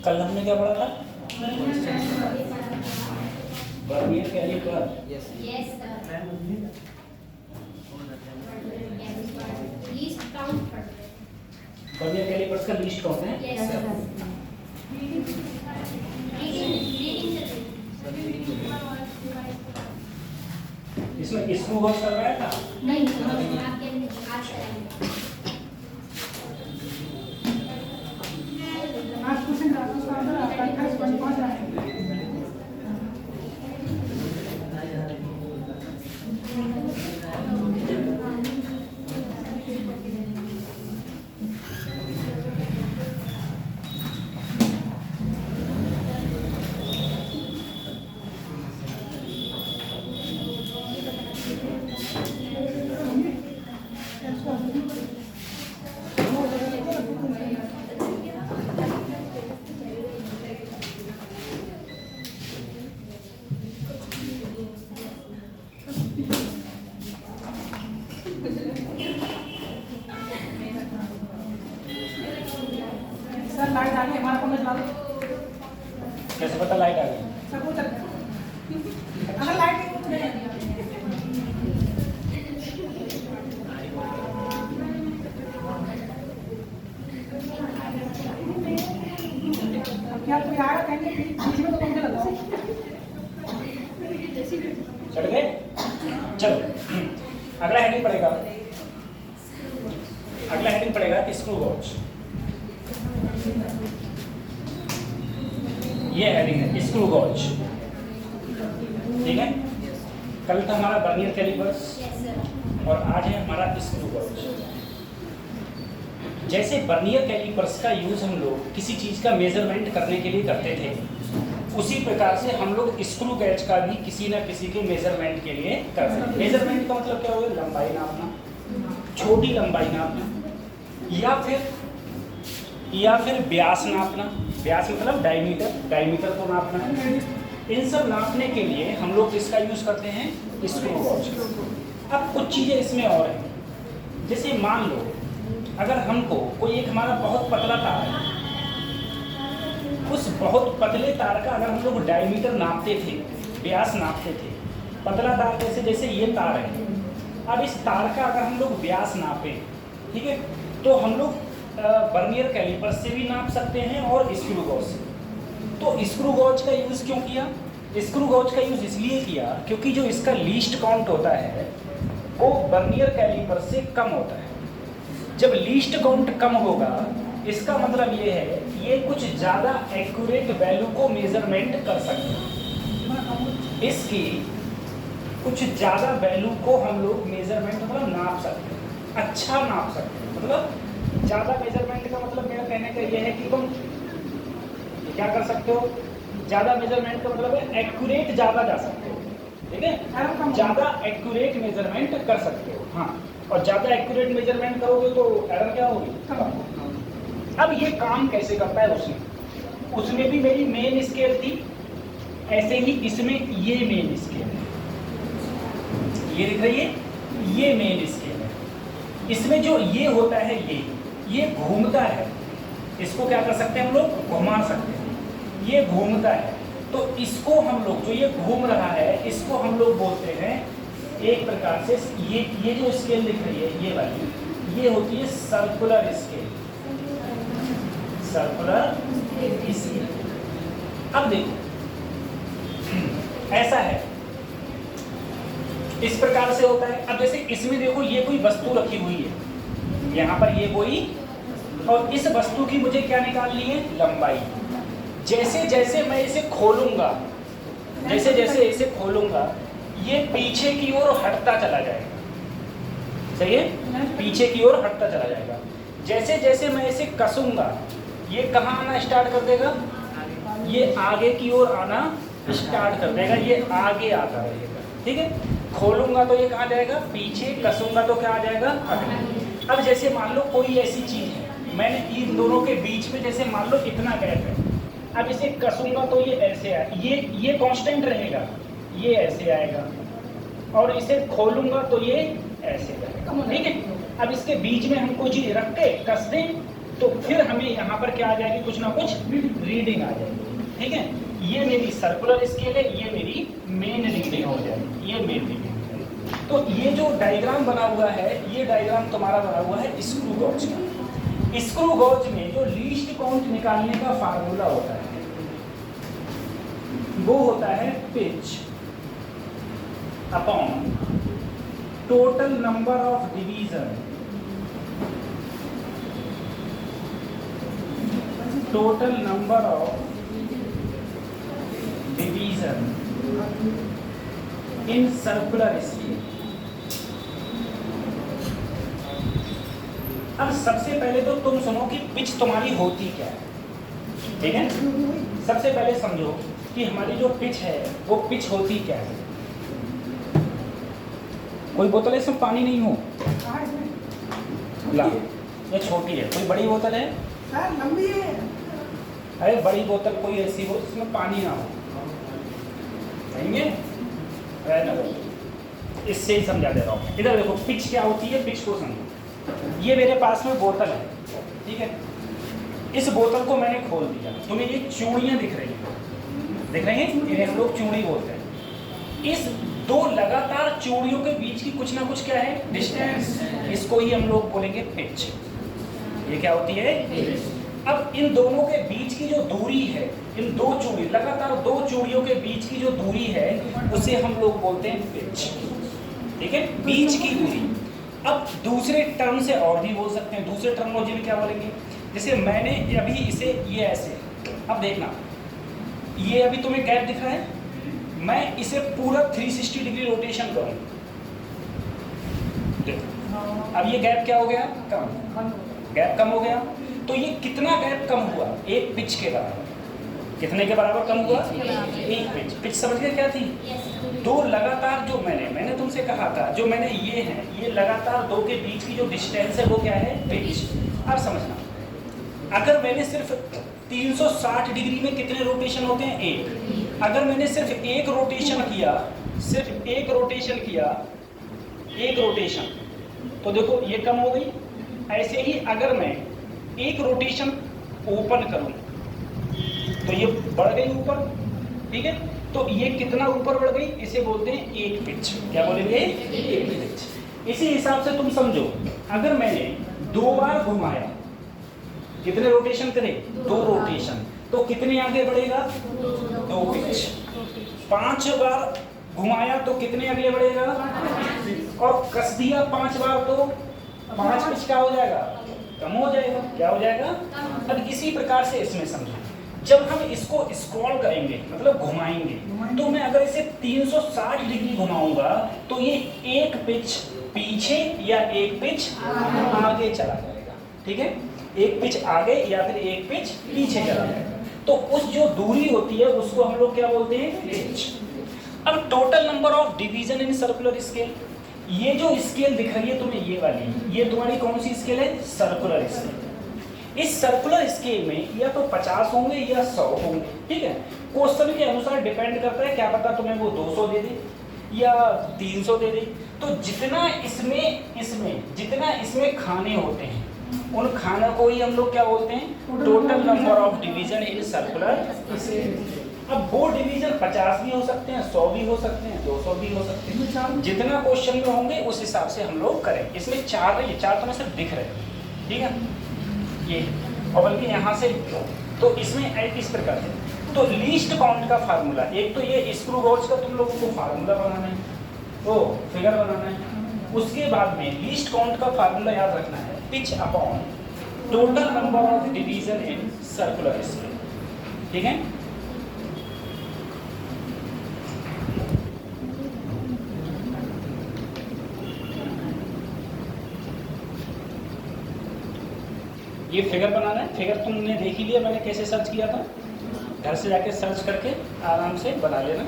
कल हमने क्या पढ़ा था? Vernier calliper. बर्नियर कैलिपर्स का लीस्ट काउंट है। इसमें स्क्रू गॉज करवाया था? नहीं, आज लाइट आ गई हमारा फोन में चला दो। कैसे पता लाइट आ गई? सब कुछ अगर लाइट नहीं कुछ नहीं क्या कोई आया कहीं बीच में तो पंखे लगाओ। चढ़ गए? चलो अगला हेडिंग पड़ेगा। अगला हेडिंग पड़ेगा स्क्रू गॉज। ये हेडिंग है स्क्रू गॉज। ठीक है, कल था हमारा बर्नियर कैलिपर्स और आज है हमारा स्क्रू गॉज। जैसे बर्नियर कैलिपर्स का यूज हम लोग किसी चीज का मेजरमेंट करने के लिए करते थे, उसी प्रकार से हम लोग स्क्रू गैज का भी किसी न किसी के मेजरमेंट के लिए करते हैं। मेजरमेंट का मतलब क्या होगा? लंबाई नापना, छोटी लंबाई नापना, या फिर व्यास नापना। व्यास मतलब डायमीटर को नापना है। इन सब नापने के लिए हम लोग इसका यूज करते हैं स्क्रू गॉज। अब कुछ चीजें इसमें और हैं। जैसे मान लो अगर हमको कोई एक हमारा बहुत पतला तार है, उस बहुत पतले तार का अगर हम लोग डायमीटर नापते थे, व्यास नापते थे, पतला तार जैसे ये तार है, अब इस तार का अगर हम लोग व्यास नापें, ठीक है, तो हम लोग बर्नियर कैलिपर से भी नाप सकते हैं और स्क्रू गॉज से। तो स्क्रू गॉज का यूज़ क्यों किया? स्क्रू गॉज का यूज़ इसलिए किया क्योंकि जो इसका लीस्ट काउंट होता है वो बर्नियर कैलिपर से कम होता है। जब लीस्ट काउंट कम होगा, इसका मतलब ये है ये कुछ ज़्यादा एक्यूरेट वैल्यू को मेजरमेंट कर सकते हैं। इसकी कुछ ज़्यादा वैल्यू को हम लोग मेजरमेंट मतलब नाप सकते हैं, अच्छा नाप सकते हैं। मतलब ज़्यादा मेजरमेंट का मतलब मेरा कहने का ये है कि तुम क्या कर सकते हो? ज़्यादा मेजरमेंट का मतलब है एक्यूरेट ज़्यादा जा सकते हो। ठीक है, ज़्यादा एक्यूरेट मेजरमेंट कर सकते हो। हाँ, और ज़्यादा एक्यूरेट मेजरमेंट करोगे तो एरर क्या होगी? अब ये काम कैसे करता है? उसमें भी मेरी मेन स्केल थी, ऐसे ही इसमें ये मेन स्केल है, ये दिख रही है, ये मेन स्केल है। इसमें जो ये होता है ये घूमता है, इसको क्या कर सकते हैं हम लोग? घुमा सकते हैं। ये घूमता है तो इसको हम लोग, जो ये घूम रहा है, इसको हम लोग बोलते हैं एक प्रकार से, ये जो स्केल दिख रही है ये वाली, ये होती है सर्कुलर स्केल। Circular scale. अब देखो ऐसा है, इस प्रकार से होता है। अब जैसे इसमें देखो ये कोई वस्तु रखी हुई है, यहाँ पर ये कोई, और इस वस्तु की मुझे क्या निकालनी है, लंबाई। जैसे जैसे मैं इसे खोलूंगा, जैसे जैसे इसे खोलूंगा, ये पीछे की ओर हटता चला जाएगा। सही है, पीछे की ओर हटता चला जाएगा। जैसे जैसे मैं इसे कसूंगा, ये कहाँ आना स्टार्ट कर देगा, ये आगे की ओर आना स्टार्ट कर देगा, ये आगे आता रहेगा। ठीक है, खोलूंगा तो ये कहाँ जाएगा, पीछे, कसूंगा तो क्या आ जाएगा, आगे। अब जैसे मान लो कोई ऐसी चीज है, मैंने इन दोनों के बीच में जैसे मान लो इतना गैप है, अब इसे कसूंगा तो ये ऐसे आए, ये कांस्टेंट रहेगा, ये ऐसे आएगा, और इसे खोलूंगा तो ये ऐसे आएगा। ठीक है, अब इसके बीच में हम कोई चीज रख के कस दें तो फिर हमें यहाँ पर क्या आ जाएगी, कुछ ना कुछ रीडिंग आ जाएगी। ठीक है, ये मेरी सर्कुलर स्केल है, ये मेरी मेन रीडिंग हो जाएगी, ये मेन रीडिंग। तो ये जो डायग्राम बना हुआ है, ये डायग्राम तुम्हारा बना हुआ है स्क्रू गॉज का। स्क्रू गॉज में जो लीस्ट काउंट निकालने का फार्मूला होता है वो होता है pitch upon total number of division, total number of division in circular scale. अब सबसे पहले तो तुम सुनो कि पिच तुम्हारी होती क्या है। ठीक है, सबसे पहले समझो कि हमारी जो पिच है वो पिच होती क्या है। कोई बोतल है इसमें पानी नहीं हो, ला, ये छोटी है, कोई बड़ी बोतल है, लंबी है, अरे बड़ी बोतल कोई ऐसी हो जिसमें पानी ना हो, इससे ही समझा दे रहा हूँ। इधर देखो पिच क्या होती है, पिच को समझो। ये मेरे पास में बोतल है, ठीक है, इस बोतल को मैंने खोल दिया, तुम्हें ये चूड़ियाँ दिख रही हैं, दिख रही हैं, इन्हें हम लोग चूड़ी बोलते हैं। इस दो लगातार चूड़ियों के बीच की कुछ ना कुछ क्या है, डिस्टेंस, इसको ही हम लोग बोलेंगे पिच। ये क्या होती है, अब इन दोनों के बीच की जो दूरी है, इन दो चूड़ी, लगातार दो चूड़ियों के बीच की जो दूरी है उसे हम लोग बोलते हैं पिच। ठीक है, बीच की दूरी। अब दूसरे टर्म से और भी बोल सकते हैं, दूसरे टर्मिनोलॉजी में क्या बोलेंगे, जैसे मैंने अभी इसे ये ऐसे, अब देखना ये अभी तुम्हें गैप दिख रहा है, मैं इसे पूरा 360 डिग्री रोटेशन करूँ, अब ये गैप क्या हो गया, कम, गैप कम हो गया। तो ये कितना गैप कम हुआ, एक पिच के बराबर। कितने के बराबर कम हुआ, एक पिच। पिच समझ गए क्या थी, दो लगातार जो मैंने तुमसे कहा था, जो मैंने ये है, ये लगातार दो के बीच की जो डिस्टेंस है वो क्या है, पिच। अब समझना, अगर मैंने सिर्फ 360 डिग्री में कितने रोटेशन होते हैं, एक। अगर मैंने सिर्फ एक रोटेशन किया, सिर्फ एक रोटेशन किया, एक रोटेशन, तो देखो ये कम हो गई। ऐसे ही अगर मैं एक रोटेशन ओपन करूं तो ये बढ़ गई ऊपर। ठीक है, तो ये कितना ऊपर बढ़ गई, इसे बोलते हैं एक पिच। क्या बोलेंगे, एक पिच। इसी हिसाब से तुम समझो, अगर मैंने 2 बार घुमाया, कितने रोटेशन करे, 2 रोटेशन, तो कितने आगे बढ़ेगा, 2 पिच। 5 बार घुमाया तो कितने आगे बढ़ेगा, और कस दिया 5 बार तो 5 पिच क्या हो जाएगा, कम हो जाएगा। क्या हो जाएगा। अब इसी प्रकार से इसमें समझो, जब हम इसको स्क्रॉल करेंगे, मतलब घुमाएंगे, तो मैं अगर इसे 360 डिग्री घुमाऊंगा तो ये एक पिच पीछे या एक पिच आगे चला जाएगा। ठीक है, एक पिच आगे या फिर एक पिच पीछे चला जाएगा। तो उस जो दूरी होती है उसको हम लोग क्या बोलते हैं, पिच। अब total number of division in circular scale, ये जो स्केल दिख रही है तुम्हें, ये वाली, ये तुम्हारी कौन सी स्केल है, सर्कुलर स्केल। इस सर्कुलर स्केल में या तो 50 होंगे या 100 होंगे। ठीक है, क्वेश्चन के अनुसार डिपेंड करता है, क्या पता तुम्हें वो 200 दे दे या 300 दे दे। तो जितना इसमें खाने होते हैं, उन खाना को ही हम लोग क्या बोलते हैं, total number of division in circular scale. अब वो डिवीजन 50 भी हो सकते हैं, 100 भी हो सकते हैं, 200 भी हो सकते हैं, जितना क्वेश्चन में होंगे उस हिसाब से हम लोग करें। इसमें 4 नहीं है, 4 तो मैं सिर्फ दिख रहे हैं। ठीक है, ये और बल्कि यहाँ से, तो इसमें इस प्रकार से, तो लीस्ट काउंट का फार्मूला, एक तो ये स्क्रू गॉज का तुम लोगों को फार्मूला बनाना है, ओ फिगर बनाना है। उसके बाद में लीस्ट काउंट का फार्मूला याद रखना है, pitch upon total number of division in circular scale. ठीक है, ये फिगर बनाना है। फिगर तुमने देख ही लिया मैंने कैसे सर्च किया था, घर से जाके सर्च करके आराम से बना लेना।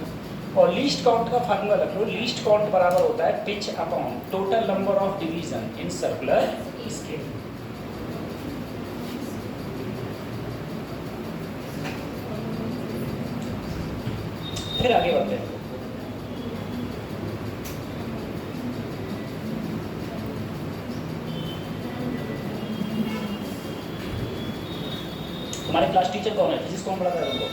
और लीस्ट काउंट का फार्मूला रख लो, लीस्ट काउंट बराबर होता है pitch upon total number of division in circular scale. फिर आगे बढ़ते हैं। हमारे क्लास टीचर कौन है, फिजिक्स कौन पढ़ाता है तुमको?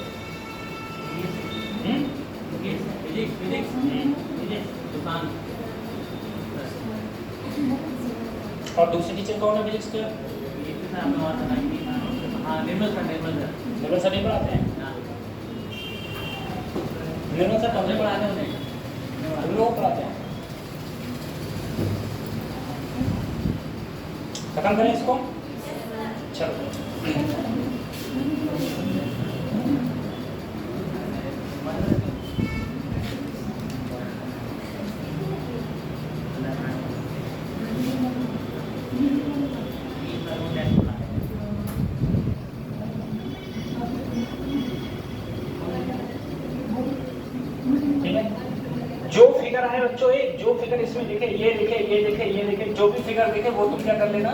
और दूसरे टीचर कौन है फिजिक्स के? निर्मल सर नहीं पढ़ाते हैं? निर्मल सर कब से पढ़ाते हैं? हम लोग पढ़ाते हैं। खत्म करें इसको, चलो। जो फिगर आए बच्चों, एक जो फिगर इसमें लिखे, ये लिखे, ये लिखे, ये लिखे, जो भी फिगर लिखे वो तुम क्या कर लेना,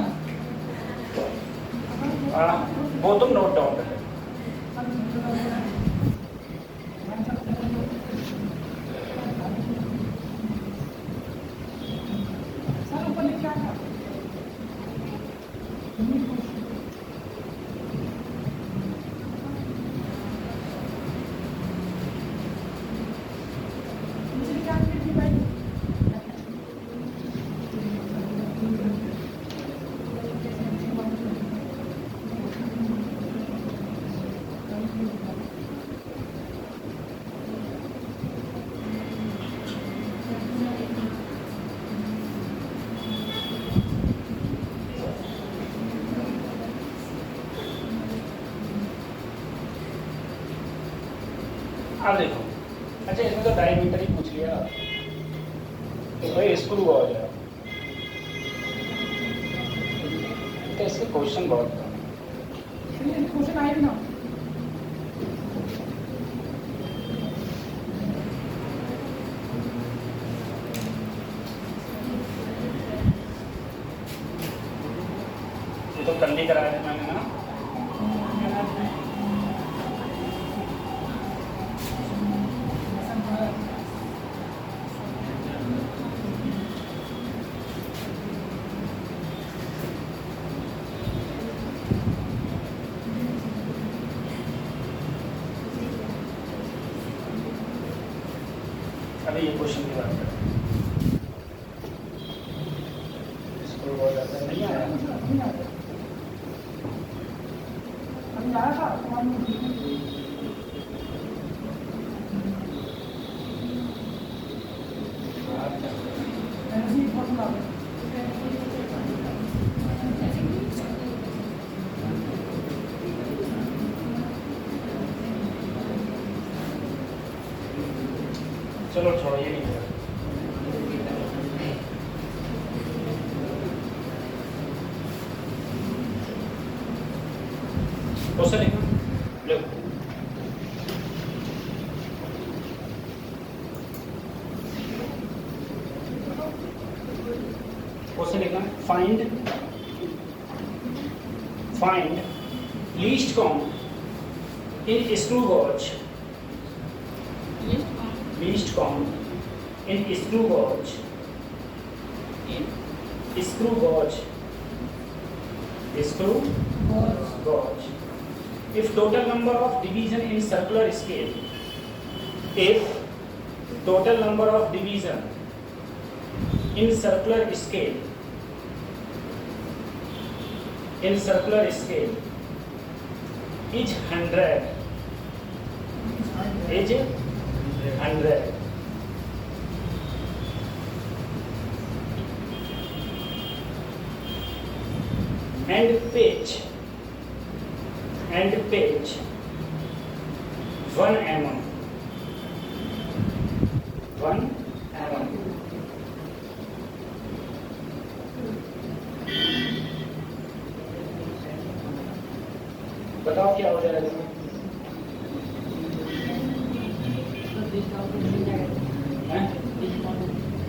वो तुम नोट डाउन कर लेना। सर ऊपर लिखा था अब देखो, अच्छा इसमें तो डायमीटर ही पूछ लिया, तो भाई स्क्रू हो जाए तो इसके क्वेश्चन बहुत कम। क्वेश्चन आए ना ये तो कल ही कराया था मैंने ना। अभी ये क्वेश्चन की बात करें, इसको बहुत ज़्यादा नहीं आया। अभी आया था चलो छोड़ो, ये नहीं है। क्वेश्चन लिखो, लो। क्वेश्चन लिखना, find least count in screw gauge, least count in screw gauge, screw gauge, screw gauge. If total number of division in circular scale, if total number of division in circular scale is 100, and pitch 1 mm. 1 mm. बताओ क्या हो जाएगा इसमें?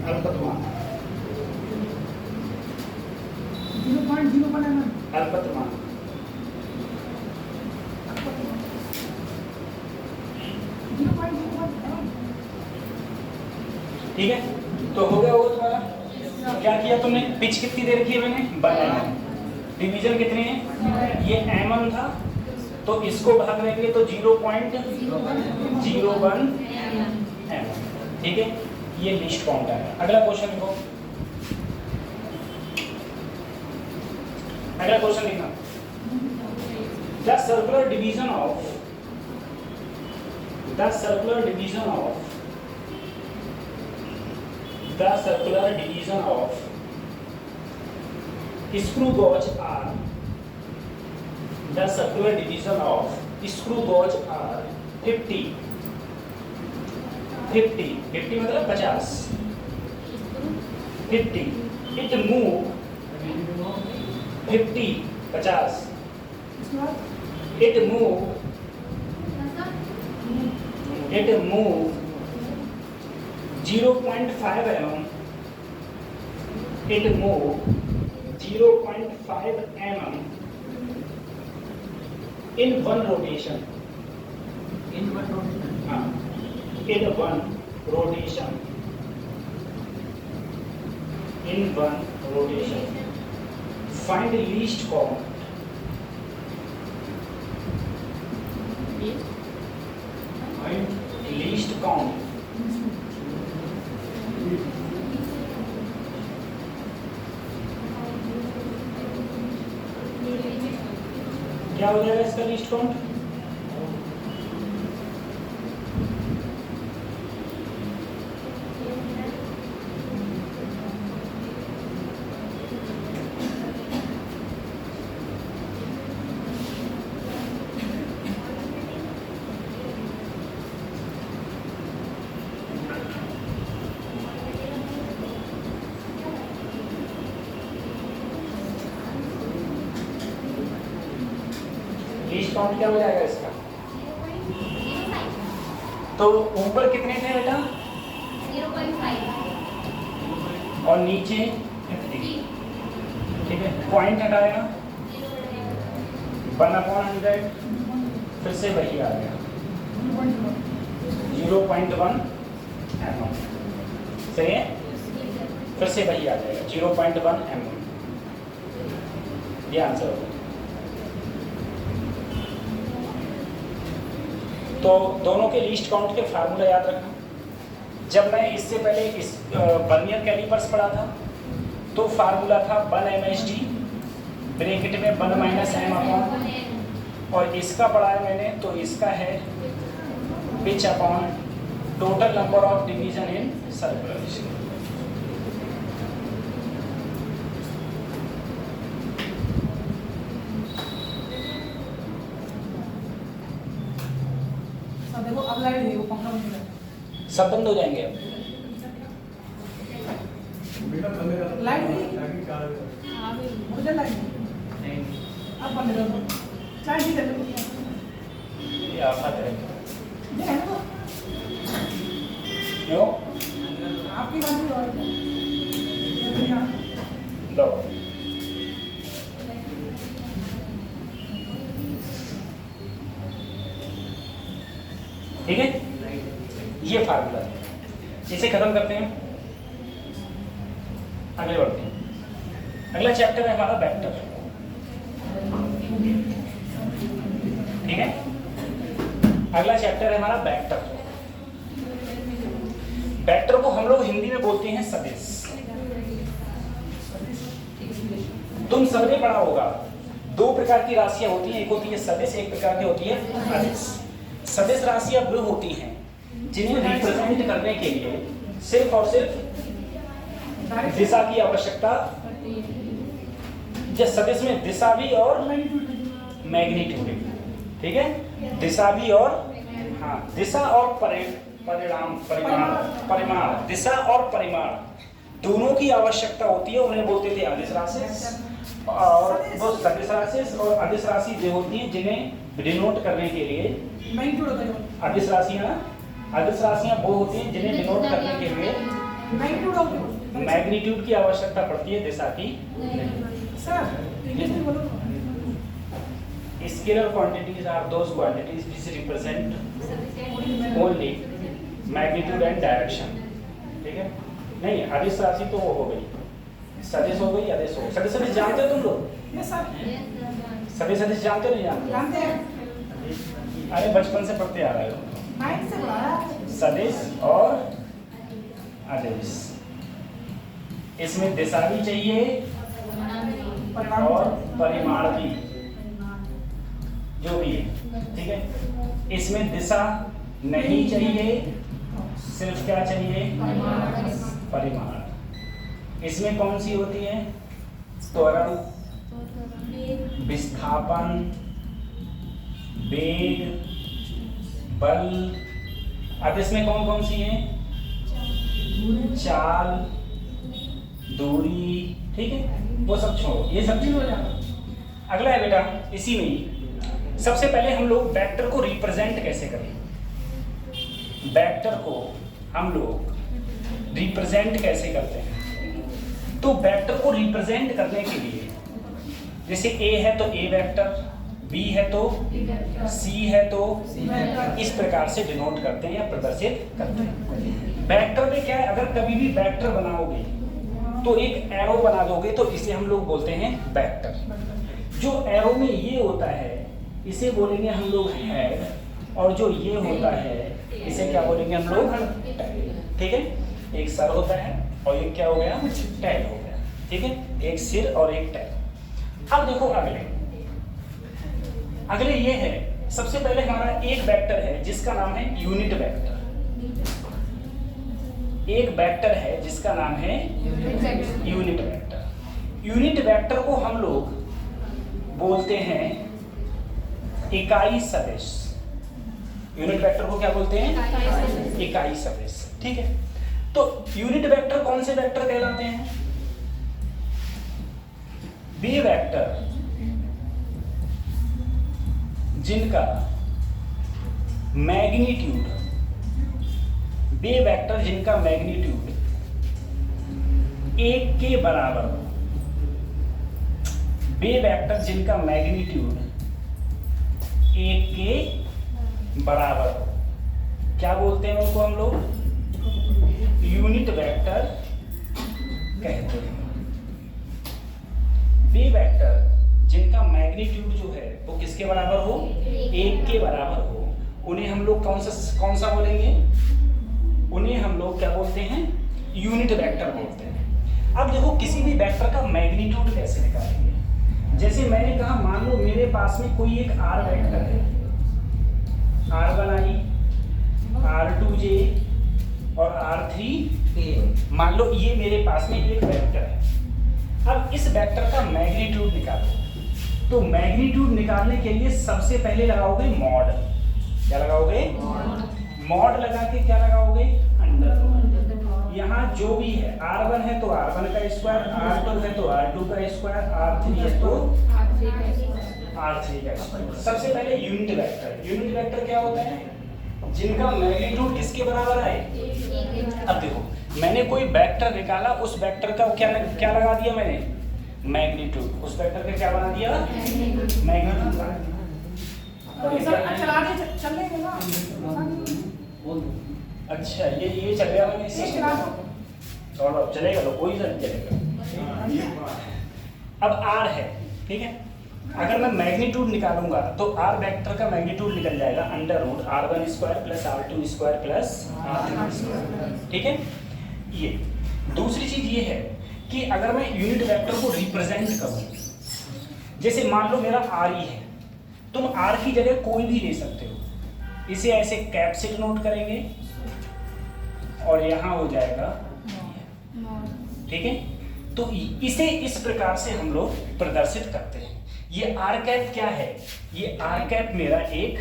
अल्पतमान 0.01 mm. अल्पतमान ठीक है, तो हो गया होगा तुम्हारा। क्या किया तुमने? पिच कितनी दे रखी है मैंने? 1 mm। डिवीजन कितने हैं? ये mm था, तो इसको भाग देंगे तो 0.01 mm। ठीक है, ये लिस्ट काउंट है। अगला क्वेश्चन लिखो। अगला क्वेश्चन लिखना, the circular division of screw gauge are 50 मतलब 50 50 it move 50 50 इसके बाद it move 0.5 mm. It move 0.5 mm in one rotation. In one rotation. Find the least count. Least count. क्या हो जाएगा इसका लिस्ट काउंट? लिस्ट काउंट क्या हो जाएगा इसका? तो ऊपर कितने थे बेटा? 0.5 और नीचे 50। ठीक है, पॉइंट हटाया 1/100, फिर से वही आ गया 0.1 mm। सही है, फिर से वही आ जाएगा 0.1 mm। ये आंसर होगा। तो दोनों के लीस्ट काउंट के फार्मूला याद रखना। जब मैं इससे पहले इस वर्नियर कैलिपर्स पढ़ा था तो फार्मूला था 1 MSD ब्रैकेट में 1 - m अपॉन, और इसका पढ़ा है मैंने तो इसका है pitch upon total number of division in circular. देखो अब लाइट है, वो पंखा बंद है। सब बंद हो जाएंगे अब। लाइट नहीं उधर लाइट नहीं, अब बंद कर दो। लाइट नहीं कर दो, ये आफत है। ये है ना वो? क्यों? आपकी बात नहीं हो रही है। लो ठीक है, ये फार्मूला है। इसे खत्म करते हैं, आगे बढ़ते हैं। अगला चैप्टर है हमारा वेक्टर। ठीक है, अगला चैप्टर है हमारा वेक्टर। वेक्टर को हम लोग हिंदी में बोलते हैं सदिश। तुम सबने पढ़ा होगा, दो प्रकार की राशियां होती हैं, एक होती है सदिश, एक प्रकार की होती है अदिश। सदिश राशियां वो होती हैं जिन्हें रिप्रेजेंट करने के लिए सिर्फ और सिर्फ दिशा की आवश्यकता जब सदिश में दिशा भी और मैग्नीट्यूड, ठीक है, दिशा भी और हाँ दिशा और परिमाण, दिशा और परिमाण दोनों की आवश्यकता होती है। उन्हें बोलते थे अदिश राशि, और वो सदिश राशि और अदिश राशि जो होती है जिन्हें डिनोट करने के लिए अदिश राशियाँ वो होती हैं जिन्हें डिनोट करने के लिए मैग्नीट्यूड की आवश्यकता पड़ती है, दिशा की। Scalar quantities are those quantities which represent only magnitude and direction, ठीक है। नहीं, अदिश राशि तो वो हो गई, सदिश हो गई, अदिश हो गई। सदिश सदिश जानते हो तुम लोग? सदिश सदिश जानते हो नहीं जानते? अरे बचपन से पढ़ते आ रहे हो। सदिश और अदिश, इसमें दिशा भी चाहिए और परिमाण भी, जो भी है, ठीक है। इसमें दिशा नहीं चाहिए, सिर्फ क्या चाहिए? परिमाण। इसमें कौन सी होती है? त्वरण, विस्थापन, वेग, बल। अब इसमें कौन कौन सी है? चाल, दूरी, ठीक है, वो सब छोड़ो, ये सब चीज हो जाएगा। अगला है बेटा, इसी में ही सबसे पहले हम लोग वेक्टर को रिप्रेजेंट कैसे करें। वेक्टर को हम लोग रिप्रेजेंट कैसे करते हैं? तो वेक्टर को रिप्रेजेंट करने के लिए जैसे ए है तो ए वेक्टर, बी है तो सी है तो इस प्रकार से डिनोट करते हैं या प्रदर्शित करते हैं। वेक्टर में क्या है, अगर कभी भी वेक्टर बनाओगे तो एक एरो बना दोगे तो इसे हम लोग बोलते हैं वेक्टर। जो एरो में ये होता है इसे बोलेंगे हम लोग हेड, और जो ये होता है इसे क्या बोलेंगे हम लोग? टेल, ठीक है। एक सर होता है और एक क्या हो गया? टेल हो गया, ठीक है, एक सिर और एक टेल। अब देखो अगले ये है, सबसे पहले हमारा एक वेक्टर है जिसका नाम है यूनिट वेक्टर। एक वेक्टर है जिसका नाम है यूनिट वेक्टर। यूनिट वेक्टर को हम लोग बोलते हैं इकाई सदिश। यूनिट वेक्टर को क्या बोलते हैं? इकाई सदिश, ठीक है। तो यूनिट वेक्टर कौन से वेक्टर कहलाते हैं? वे वेक्टर जिनका मैग्नीट्यूड, वे वेक्टर जिनका मैग्नीट्यूड 1 के बराबर हो, वे वेक्टर जिनका मैग्नीट्यूड 1 के बराबर हो, क्या बोलते हैं उनको हम लोग? यूनिट वेक्टर कहते हैं। वे वेक्टर जिनका मैग्नीट्यूड जो है वो किसके बराबर हो? 1 के बराबर हो, उन्हें हम लोग कौन सा बोलेंगे? उन्हें हम लोग क्या बोलते हैं? यूनिट वेक्टर बोलते हैं। अब देखो किसी भी वेक्टर का मैग्नीट्यूड कैसे निकालेंगे। जैसे मैंने कहा, मान लो मेरे पास में कोई एक आर वेक्टर है, R1i, R2j और R3k। मान लो ये मेरे पास में एक वेक्टर है। अब इस वेक्टर का मैग्नीट्यूड निकालो, तो मैग्नीट्यूड निकालने के लिए सबसे पहले लगाओगे मॉड। क्या लगाओगे? मॉड लगा के क्या लगाओगे? अंडर। यहाँ जो भी है, R1 है तो R1 का स्क्वायर, R2 है तो R2 का स्क्वायर, R3 है तो R3 का स्क्वायर। सबसे पहले यूनिट वेक्टर। यूनिट वेक्टर क्या होता है? जिनका मैग्नीट्यूड किसके बराबर है? अब देखो मैंने कोई वेक्टर निकाला, उस वेक्टर का क्या लगा दिया मैंने? मैग्नीट्यूड। उस वेक्टर का क्या बना दिया? मैग्नीट्यूड बना दिया। अच्छा ये चल गया मैंने, और चलेगा तो कोई नहीं चलेगा। अब R है, ठीक है। अगर मैं मैग्नीट्यूड निकालूंगा तो R वेक्टर का मैग्नीट्यूड निकल जाएगा under root R1 square plus R2 square plus R3 square, ठीक है। ये दूसरी चीज ये है कि अगर मैं यूनिट वेक्टर को रिप्रेजेंट करूं, जैसे मान लो मेरा RE है, तुम R की जगह कोई भी ले सकते हो। इसे ऐसे कैप से डिनोट करेंगे और यहाँ हो जाएगा, ठीक है। तो इसे इस प्रकार से हम लोग प्रदर्शित करते हैं। ये आर कैप क्या है? ये आर कैप मेरा एक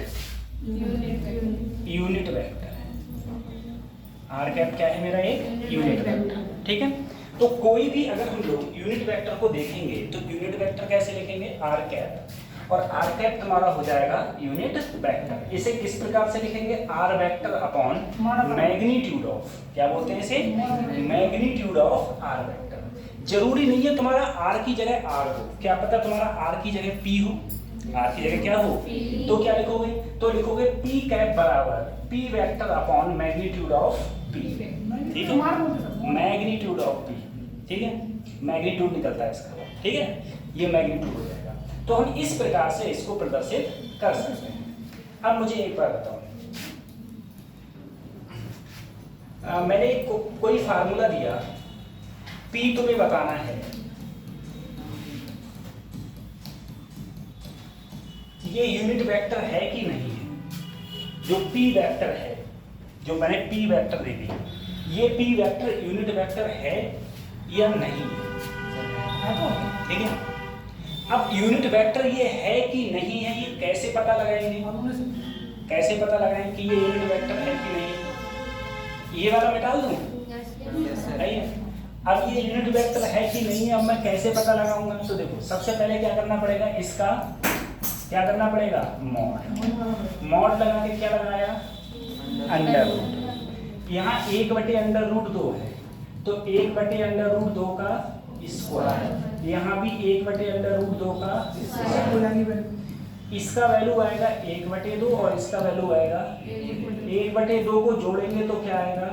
यूनिट वेक्टर है। आर कैप क्या है? मेरा एक यूनिट वेक्टर, ठीक है। तो कोई भी अगर हम लोग यूनिट वेक्टर को देखेंगे तो यूनिट वेक्टर कैसे लिखेंगे? आर कैप, और आर कैप तुम्हारा हो जाएगा यूनिट वेक्टर। इसे किस प्रकार से लिखेंगे? R vector upon magnitude of, क्या बोलते हैं इसे? Magnitude of R vector. जरूरी नहीं है तुम्हारा आर की जगह आर हो, क्या पता तुम्हारा आर की जगह पी हो, आर की जगह क्या हो, तो क्या लिखोगे? तो लिखोगे पी कैप बराबर P vector upon magnitude of P, ठीक है, मैग्नीट्यूड ऑफ पी, ठीक है, मैग्नीट्यूड निकलता है इसका, ठीक है, ये मैग्नीट्यूड हो जाएगा। तो हम इस प्रकार से इसको प्रदर्शित कर सकते हैं। अब मुझे एक बार बताओ, मैंने कोई फार्मूला दिया, पी तुम्हें बताना है, ये यूनिट वेक्टर है कि नहीं है। जो पी वेक्टर है, जो मैंने पी वेक्टर दे दी, ये पी वेक्टर यूनिट वेक्टर है या नहीं है, ठीक है। अब यूनिट वेक्टर ये है कि नहीं है, ये कैसे पता लगाएंगे? कैसे पता लगाएंगे कि ये यूनिट वेक्टर है कि नहीं है? ये वाला मैं डाल दूं? नहीं। अब ये यूनिट वेक्टर है कि नहीं है, अब मैं कैसे पता लगाऊंगा? तो देखो, सबसे पहले क्या करना पड़ेगा? इसका क्या करना पड़ेगा? मॉड। मॉड लगा के क्या लगाया? Under root. यहाँ 1/√2 है, तो 1/√2 का स्क्वायर, यहाँ भी 1/√2 का स्क्वायर। इसका वैल्यू आएगा 1/2 और इसका वैल्यू आएगा 1/2 को जोड़ेंगे तो क्या आएगा?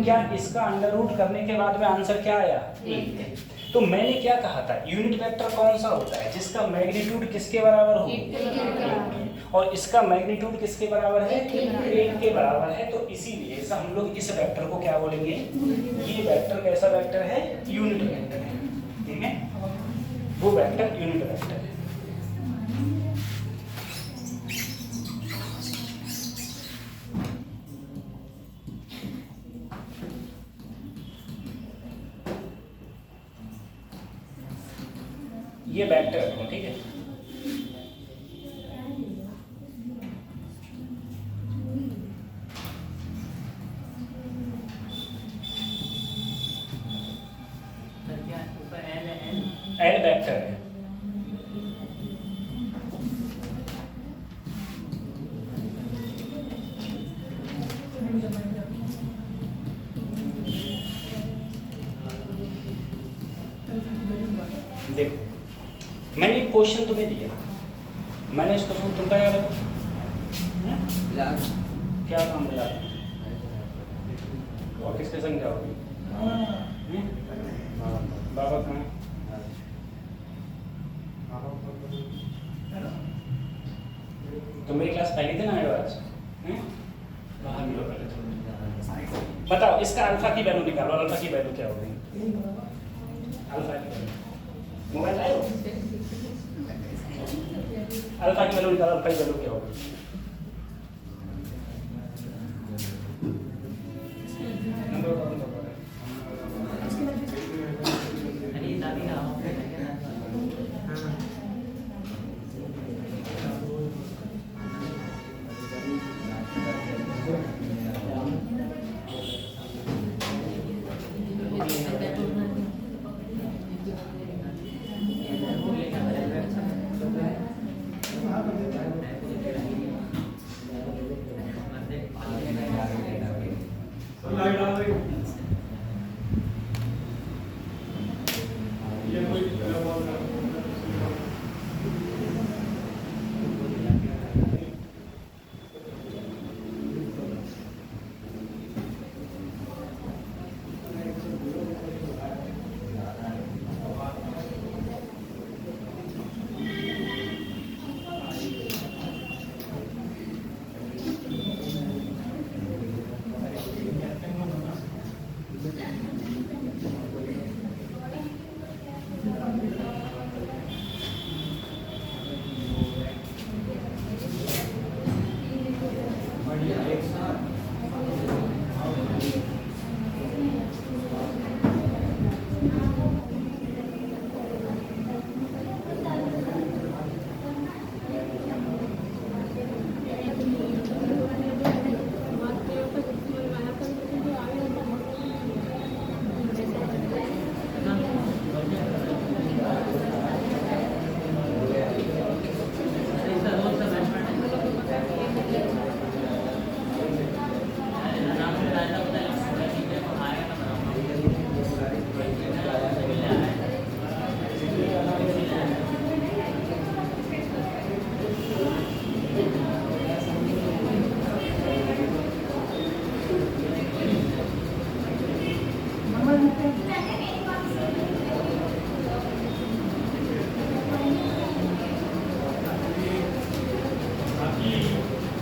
क्या इसका अंडर रूट करने के बाद में आंसर क्या आया? 1। तो मैंने क्या कहा था? यूनिट वेक्टर कौन सा होता है? जिसका मैग्नीट्यूड किसके बराबर हो? 1, और इसका मैग्नीट्यूड किसके बराबर है? 1 के बराबर है। तो इसीलिए हम लोग इस वेक्टर को क्या बोलेंगे? ये वेक्टर कैसा वेक्टर है? यूनिट वेक्टर है, ठीक है, वो वेक्टर यूनिट वेक्टर है। ये वेक्टर है, ठीक है। एल वेक्टर है। देखो, मैंने एक क्वेश्चन तुम्हें दिया, मैंने इसको तुम क्या याद रखो? क्या काम मिला? और किसके संग क्या होगी? बाबा कहाँ? तो मेरी क्लास पहले दिन आए हो आज? बाहर मिलो पहले। बताओ, इसका अल्फा की वैल्यू निकालो। अल्फा की वैल्यू क्या होगी? अल्फा की वैल्यू मोबाइल लाए हो? अल्फा की वैल्यू निकालो। अल्फा की वैल्यू क्या होगी?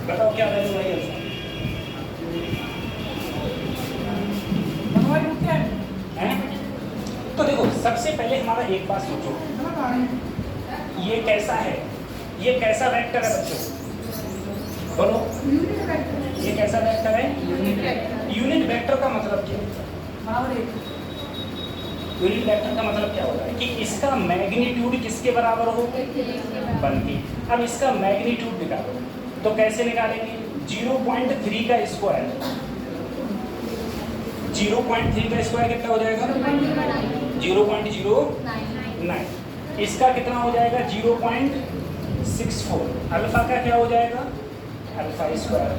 बताओ क्या वैल्यू है अल्फा? हैं? तो देखो सबसे पहले हमारा एक बात सोचो, ये कैसा है, ये कैसा वेक्टर है बच्चों? बोलो, ये कैसा वेक्टर है? यूनिट वेक्टर का मतलब क्या है? यूनिट वेक्टर का मतलब क्या होता है कि इसका मैग्नीट्यूड किसके बराबर हो? 1 के। अब इसका मैग्नीट्यूड निकालो, तो कैसे निकालेंगे? 0.3 का स्क्वायर, 0.3 का स्क्वायर कितना हो जाएगा? 0.09। इसका कितना हो जाएगा? 0.64। अल्फा का क्या हो जाएगा? अल्फा स्क्वायर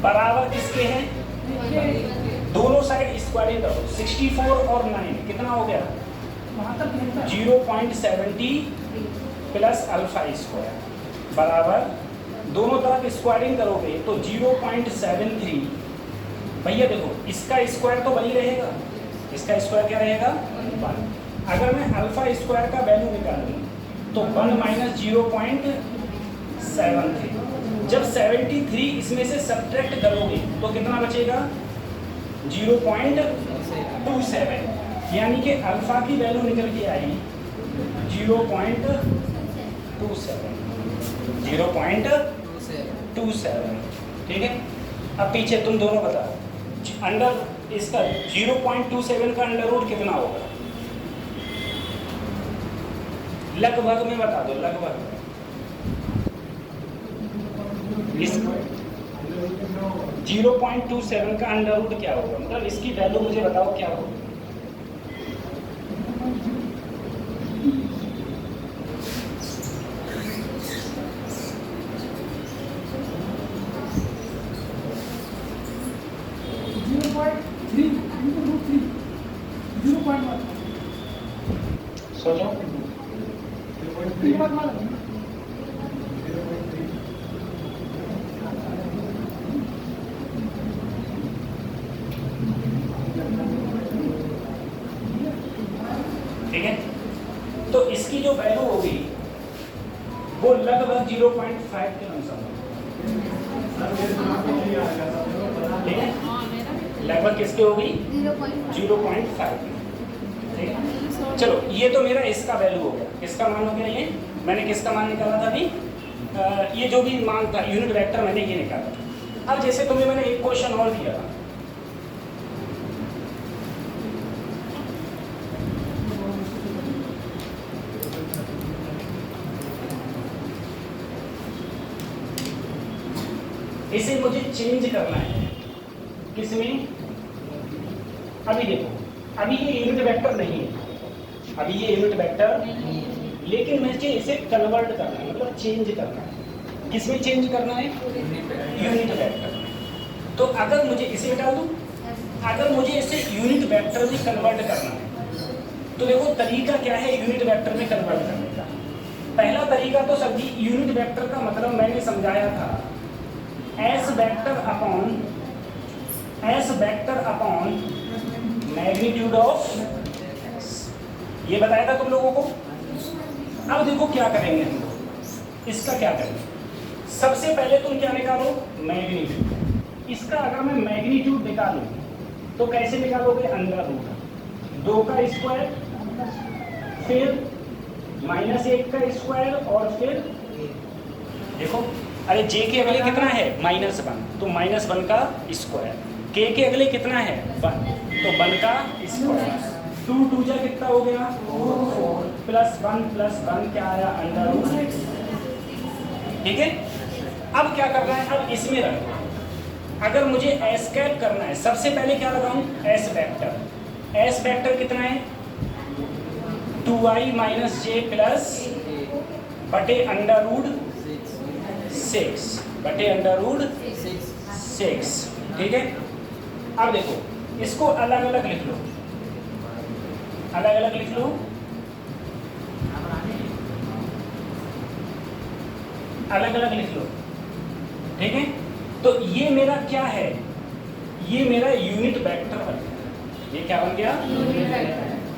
बराबर किसके हैं? दोनों साइड स्क्वायरिंग करो, 64 और 9 कितना हो गया? 0.70 प्लस अल्फा स्क्वायर बराबर, दोनों तरफ स्क्वायरिंग करोगे तो 0.73। भैया देखो इसका स्क्वायर तो वही रहेगा, इसका स्क्वायर क्या रहेगा? 1। अगर मैं अल्फा स्क्वायर का वैल्यू निकालूं तो 1 माइनस 0.73, जब 73 इसमें से सब्ट्रैक्ट करोगे तो कितना बचेगा? 0.27, यानी कि अल्फा की वैल्यू निकल के आई 0.27। ठीक है, अब पीछे तुम दोनों बताओ, अंडर इसका 0.27 का अंडर रूट कितना होगा? लगभग में बता दो, लगभग इस 0.27 का अंडर रूट क्या होगा? मतलब इसकी वैल्यू मुझे बताओ क्या होगा? सोचो, ठीक है, तो इसकी जो वैल्यू होगी वो लगभग 0.5 के अनुसार, ठीक है, लगभग किसके होगी? 0.5। ठीक है, चलो ये तो मेरा इसका वैल्यू हो गया, किसका मान हो गया? ये मैंने किसका मान निकाला था अभी? ये जो भी मान था यूनिट वेक्टर मैंने ये निकाला था। अब जैसे तुम्हें मैंने एक क्वेश्चन और दिया था, इसे मुझे चेंज करना है किसमें? अभी देखो, अभी ये यूनिट वेक्टर नहीं है, अभी ये यूनिट वेक्टर, लेकिन मुझे इसे कन्वर्ट करना है, मतलब चेंज करना है। किसमें चेंज करना है? Unit vector. तो अगर मुझे इसे हटा दूं, अगर मुझे इसे यूनिट वेक्टर में कन्वर्ट करना है तो देखो तरीका क्या है यूनिट वेक्टर में कन्वर्ट करने का। पहला तरीका तो सभी यूनिट वेक्टर का मतलब मैंने समझाया था, S vector upon magnitude of, ये बताया था तुम लोगों को। अब देखो क्या करेंगे हम लोग, इसका क्या करेंगे? सबसे पहले तुम क्या निकालो? मैग्नीट्यूड। इसका अगर मैं मैग्नीट्यूड निकालूं तो कैसे निकालोगे? अंडर रूट 2 का स्क्वायर, फिर -1 का स्क्वायर, और फिर देखो, अरे जे के अगले कितना है? -1, तो -1 का स्क्वायर। के अगले कितना है? 1, तो 1 का स्क्वायर। 2 2 जा कितना हो गया? 4 प्लस 1 क्या आया? Under root. ठीक है, अब क्या करना है? अब इसमें रखो, अगर मुझे एस कैप करना है सबसे पहले क्या लगाऊं? S vector. एस वेक्टर कितना है? 2i माइनस जे प्लस बटे अंडर रूट 6 बटे अंडर रूट 6। ठीक है, अब देखो इसको अलग अलग लिख लो, अलग अलग लिख लो, अलग अलग लिख लो। ठीक है, तो ये मेरा क्या है? ये मेरा यूनिट वेक्टर बन गया। ये क्या बन गया?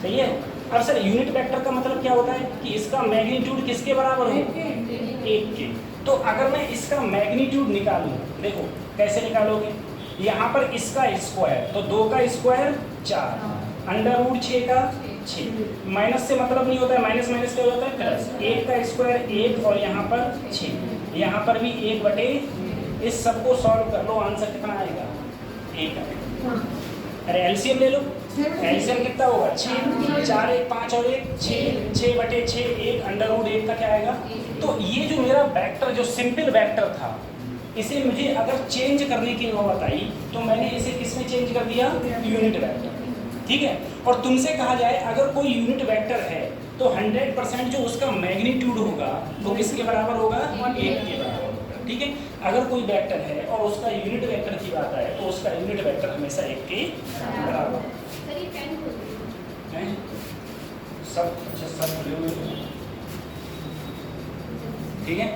सही है। अब सर यूनिट वेक्टर का मतलब क्या होता है कि इसका मैग्नीट्यूड किसके बराबर हो? 1 के। तो अगर मैं इसका मैग्नीट्यूड निकालूं, देखो कैसे निकालोगे? यहाँ पर इसका स्क्वायर, तो 2 का स्क्वायर 4, अंडर रूट 6 का 6, माइनस से मतलब नहीं होता है, माइनस माइनस क्या होता है? प्लस। 1 का स्क्वायर 1 और यहाँ पर 6, यहाँ पर भी 1 बटे, इस सबको सॉल्व कर लो, आंसर कितना आएगा? 1 आएगा। अरे एलसीएम ले लो, एलसीएम कितना होगा? 6, 4 1 5 और 1 6, 6 बटे 6 1, अंडर रूट 1 का क्या आएगा? तो ये जो मेरा वेक्टर, जो सिंपल वेक्टर था, इसे मुझे अगर चेंज करने की नौबत आई तो मैंने इसे किसमें चेंज कर दिया? Unit vector. ठीक है। और तुमसे कहा जाए अगर कोई यूनिट वेक्टर है तो 100% जो उसका मैग्नीट्यूड होगा वो किसके बराबर होगा? 1 के बराबर होगा। ठीक है। अगर कोई वेक्टर है और उसका यूनिट वेक्टर की बात आए तो उसका यूनिट वेक्टर हमेशा 1 के बराबर है। सब अच्छा सब ठीक है,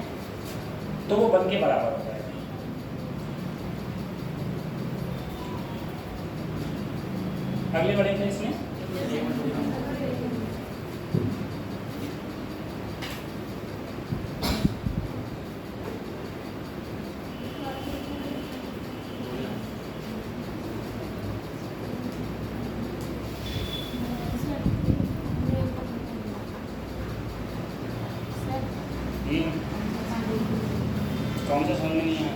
तो वो 1 के बराबर हो जाएगा। अगले बढ़ेंगे इसमें। कौन सा समझ में नहीं आया?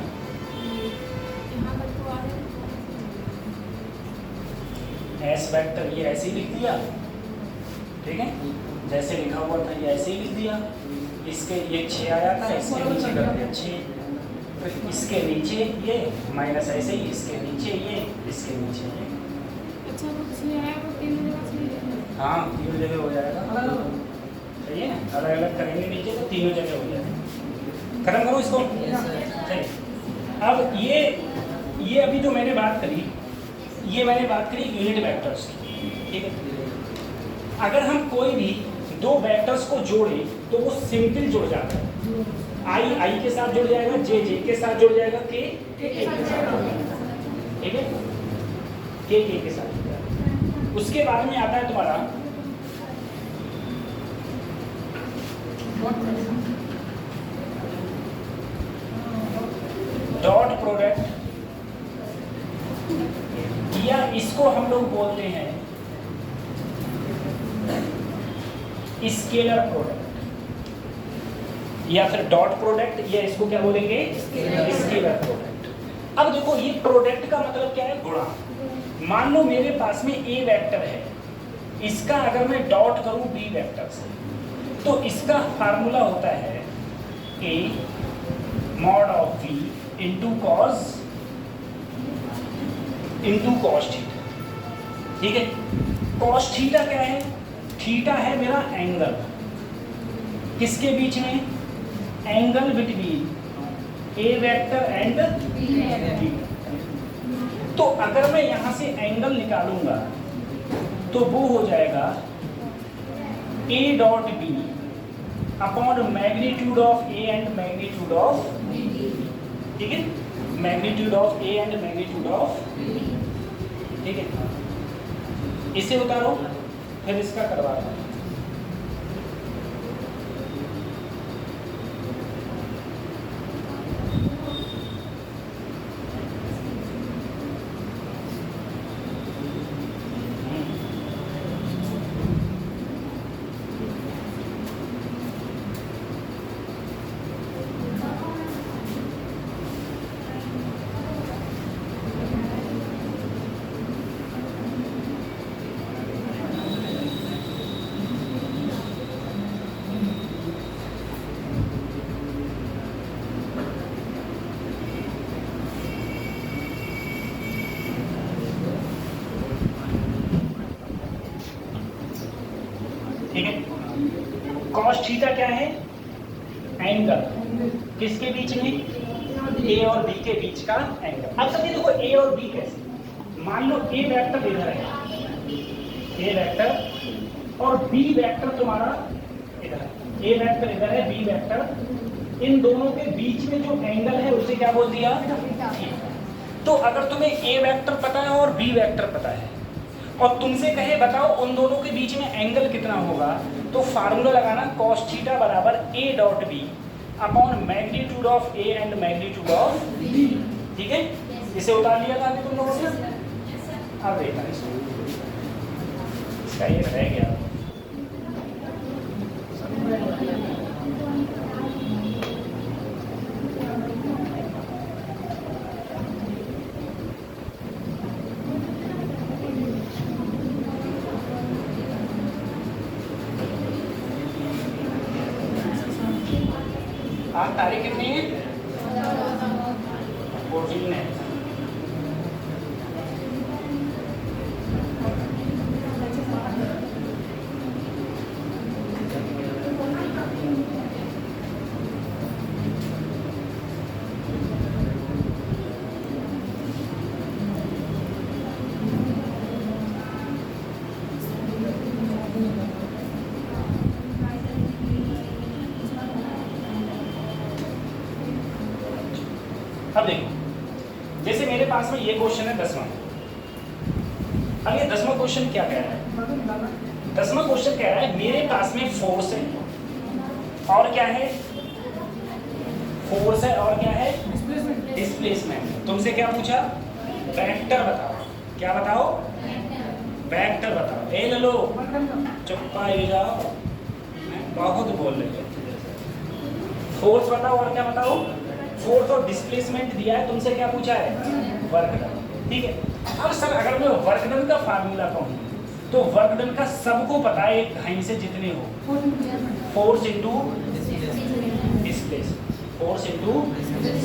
एस वेक्टर ये ऐसे ही लिख दिया, ठीक है, जैसे लिखा हुआ था ये ऐसे ही लिख दिया। इसके ये 6 आया था, इसके नीचे कर दिया 6, फिर इसके नीचे ये माइनस ऐसे ही, इसके नीचे ये, इसके नीचे ये। अच्छा वो 6 है वो 3 जगह से। हाँ 3 जगह हो जाएगा, सही है। अलग अलग करेंगे नीचे तो 3 जगह हो जाएगा। खत्म करो इसको। चलिए अब ये अभी जो मैंने बात करी, ये मैंने बात करी यूनिट वेक्टर्स की, ठीक है। अगर हम कोई भी 2 वेक्टर्स को जोड़े तो वो सिंपल जुड़ जाता है। आई के साथ जुड़ जाएगा, जे के साथ जुड़ जाएगा, के के साथ जुड़ जाएगा, ठीक है, के के साथ जुड़ जाएगा। उसके बाद में आता है तुम्हारा डॉट प्रोडक्ट, या इसको हम लोग बोलते हैं स्केलर प्रोडक्ट, या फिर डॉट प्रोडक्ट, या इसको क्या बोलेंगे? Scalar product. अब देखो ये प्रोडक्ट का मतलब क्या है? गुणा। मान लो मेरे पास में ए वेक्टर है, इसका अगर मैं डॉट करूं बी वेक्टर से तो इसका फार्मूला होता है A mod of B into cos theta, ठीक है। कॉस थीटा क्या है? थीटा है मेरा एंगल, किसके बीच में? Angle between A vector and B. तो अगर मैं यहां से एंगल निकालूंगा तो वो हो जाएगा A dot B upon magnitude of A and magnitude of B, ठीक है, magnitude of A and magnitude of, ठीक है। इसे उतारो फिर इसका करवा दो। ठीक है। कॉस थीटा क्या है? एंगल, किसके बीच में? ए और बी के बीच का एंगल। अब समझिए देखो ए और बी कैसे, मान लो ए वेक्टर इधर है, ए वेक्टर और बी वेक्टर तुम्हारा इधर है, ए वेक्टर इधर है, बी वेक्टर, इन दोनों के बीच में जो एंगल है उसे क्या बोल दिया? तो अगर तुम्हें ए वेक्टर पता है और बी वेक्टर पता है और तुमसे कहे बताओ उन दोनों के बीच में एंगल कितना होगा, तो फार्मूला लगाना cos थीटा बराबर a dot B upon magnitude of a and magnitude of b। ठीक है, इसे उतार लिया था तुम लोगों ने। अब देखना इसका ये रह गया। आज तारीख कितनी है? 14 है। अब देखो, जैसे मेरे पास में ये क्वेश्चन है 10वां। अब ये 10वां क्वेश्चन क्या कह रहा है? 10वां क्वेश्चन कह रहा है मेरे पास में फोर्स है और क्या है? फोर्स है और क्या है? डिस्प्लेसमेंट। तुमसे क्या पूछा? वेक्टर बताओ। क्या बताओ? वेक्टर बताओ। ए ले लो, चुप्पा ये जाओ, बहुत बोल रहे हो। फोर्स बताओ और क्या बताओ? फोर्स और डिस्प्लेसमेंट दिया है। तुमसे क्या पूछा है? Work done. ठीक है, अब सर अगर मैं वर्क डन का फार्मूला कहूँ तो वर्क डन का सबको पता है, एक घाई से जितने हो, force into displace, force into,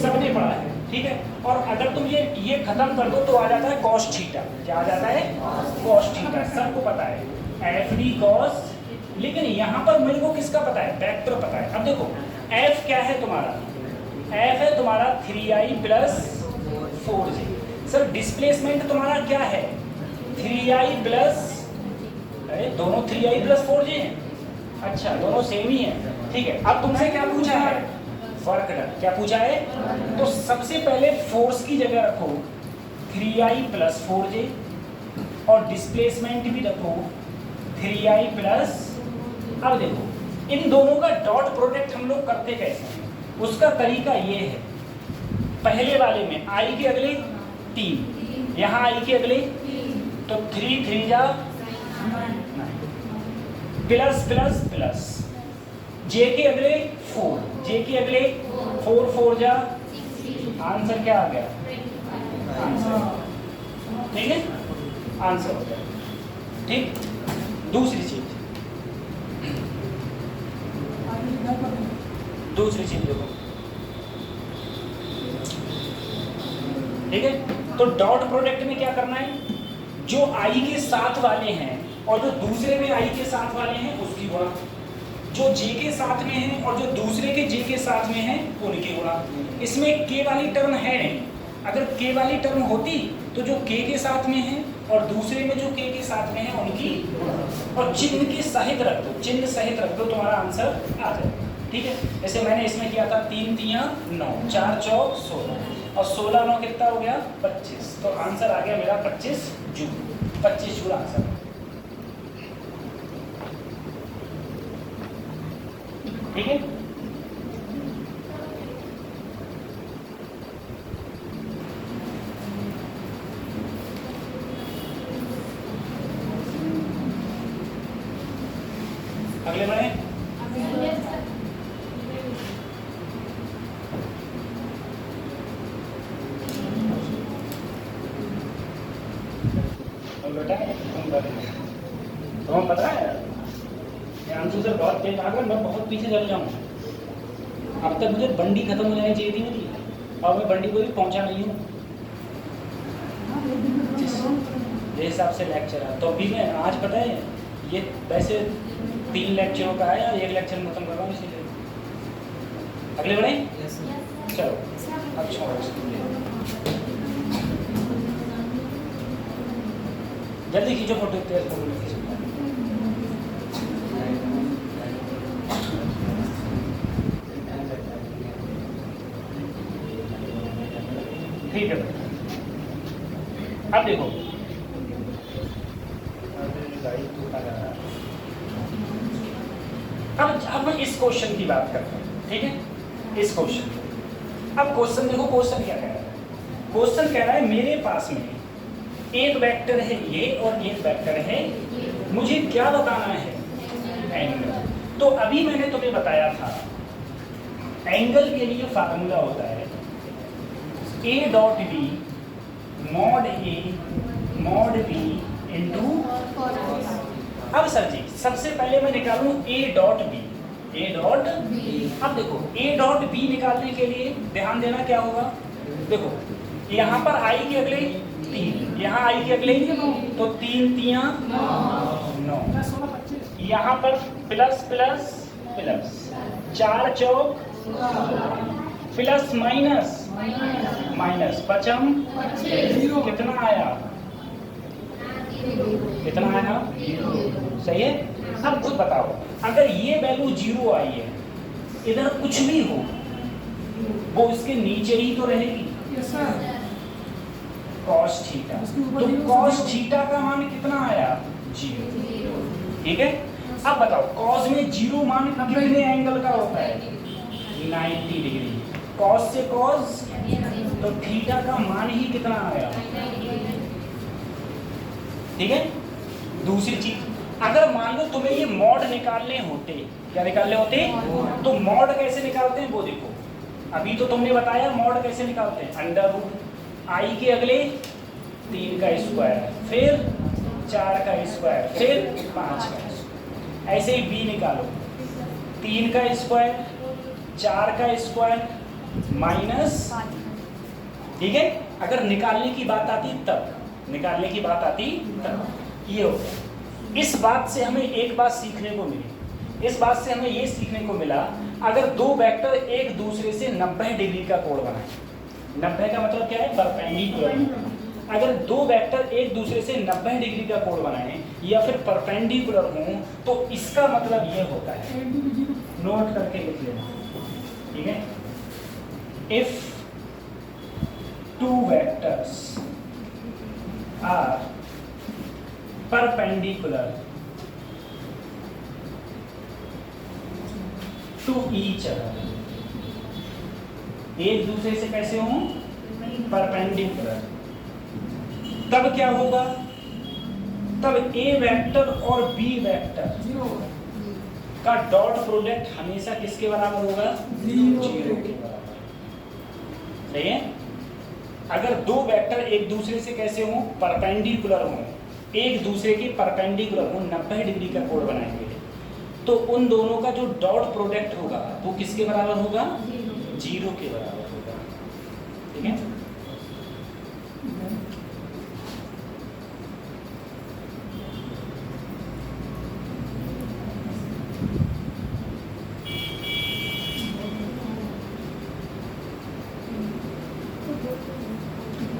सबने पढ़ा है। ठीक है, और अगर तुम ये खत्म कर दो तो आ जाता है कॉस थीटा। क्या आ जाता है? कॉस थीटा, सबको पता है एफ डी कॉस। लेकिन यहाँ पर मेरे को किसका पता है? वेक्टर पता है। अब देखो एफ क्या है तुम्हारा? एफ है तुम्हारा 3i plus 4j। Sir displacement तुम्हारा क्या है? 3i प्लस, अरे दोनों 3i प्लस 4j हैं। अच्छा, दोनों सेम ही हैं। ठीक है, अब तुमसे क्या पूछा है? Work done. क्या पूछा है? तो सबसे पहले फोर्स की जगह रखो 3i प्लस 4j और डिस्प्लेसमेंट भी रखो 3i प्लस। अब देखो इन दोनों का डॉट प्रोडक्ट हम लोग करते कैसे हैं? उसका तरीका ये है, पहले वाले में i के अगले 3, यहाँ i के अगले, तो 3 3 जा प्लस प्लस प्लस, j के अगले 4, j के अगले 4 4 जा, आंसर क्या आ गया? आंसर। ठीक है, आंसर हो गया। ठीक, दूसरी चीज देखो। ठीक है, तो डॉट प्रोडक्ट में क्या करना है? जो i के साथ वाले हैं और जो दूसरे में i के साथ वाले हैं उसकी गुणा, जो j के साथ में है और जो दूसरे के j के साथ में है उनकी गुणा। इसमें k वाली टर्म है नहीं। अगर k वाली टर्म होती तो जो k के साथ में है और दूसरे में जो k के साथ में है उनकी गुणा, और चिन्ह के सहित रख दो, चिन्ह सहित रख दो, तुम्हारा आंसर आ जाएगा। ठीक है, जैसे मैंने इसमें किया था 3 3 9, 4 चौक 16 और 16 9 कितना हो गया? 25। तो आंसर आ गया मेरा 25 जून। 25 जून आंसर। ठीक है, अगले बढ़े। तुम्हें पता है आंसू सर बहुत तेज भाग रहा, मैं बहुत पीछे चल जाऊँ। अब तक मुझे बंडी खत्म हो जानी चाहिए थी मेरी, और मैं बंडी को भी पहुँचा नहीं हूँ जिस हिसाब से लेक्चर है। तो अभी मैं आज पता है ये वैसे 3 लेक्चरों का है और 1 लेक्चर में खत्म कर रहा हूँ, इसीलिए। अगले बढ़े। चलो अब छोड़ो, जल्दी खींचो फोटो। ठीक है, अब देखो ऊंचाई तो लगा। अब इस क्वेश्चन की बात करते हैं, ठीक है, इस क्वेश्चन। अब क्वेश्चन देखो, क्वेश्चन क्या कह रहा है। क्वेश्चन कह रहा है मेरे पास में एक वेक्टर है ये और एक वेक्टर है, मुझे क्या बताना है, एंगल। तो अभी मैंने तुम्हें बताया था एंगल के लिए फार्मूला होता है A dot B mod A mod B into. अब सर जी सबसे पहले मैं निकालूं A dot B, A dot B. अब देखो A डॉट बी निकालने के लिए ध्यान देना क्या होगा, देखो यहाँ पर I के अगले 3, यहाँ I के अगले, तो 3 तियां 9, यहाँ पर प्लस प्लस प्लस, 4 चौक प्लस माइनस माइनस, पचम कितना आया, कितना आया, सही है। अब खुद बताओ अगर ये वैल्यू 0 आई है, इधर कुछ भी हो वो इसके नीचे ही तो रहेगी, कॉस थीटा। तो कॉस थीटा का मान कितना आया, 0, ठीक है। अब बताओ कॉस में 0 मान कितने एंगल का होता है, 90 डिग्री। कॉस से कॉस, तो थीटा का मान ही कितना आया, ठीक है। दूसरी चीज, अगर मान लो तुम्हें ये मॉड निकालने होते, क्या निकालने होते, तो मॉड कैसे निकालते हैं वो देखो। अभी तो तुमने बताया मॉड कैसे निकालते हैं, अंडर रूट आई के अगले 3 का स्क्वायर, फिर 4 का स्क्वायर, फिर 5 का स्क्वायर। ऐसे ही बी निकालो, 3 का स्क्वायर, 4 का स्क्वायर माइनस, ठीक है। अगर निकालने की बात आती तब, निकालने की बात आती तब ये हो गया। इस बात से हमें एक बात सीखने को मिली, इस बात से हमें ये सीखने को मिला, अगर दो वेक्टर एक दूसरे से 90 डिग्री का कोण बनाए, 90 का मतलब क्या है, परपेंडिकुलर। अगर दो वेक्टर एक दूसरे से 90 डिग्री का कोण बनाए या फिर परपेंडिकुलर हों, तो इसका मतलब ये होता है, नोट करके लिख लेना, ठीक है। If two vectors are perpendicular to each other, एक दूसरे से कैसे हों, परपेंडिकुलर, तब क्या होगा, तब ए वेक्टर और बी वेक्टर का डॉट प्रोडक्ट हमेशा किसके बराबर होगा, 0 के बराबर, सही है। अगर दो वेक्टर एक दूसरे से कैसे हों, परपेंडिकुलर हों, एक दूसरे के परपेंडिकुलर हों, 90 डिग्री का कोण बनाएंगे, तो उन दोनों का जो डॉट प्रोडक्ट होगा वो किसके बराबर होगा, 0 के बराबर होगा, ठीक है।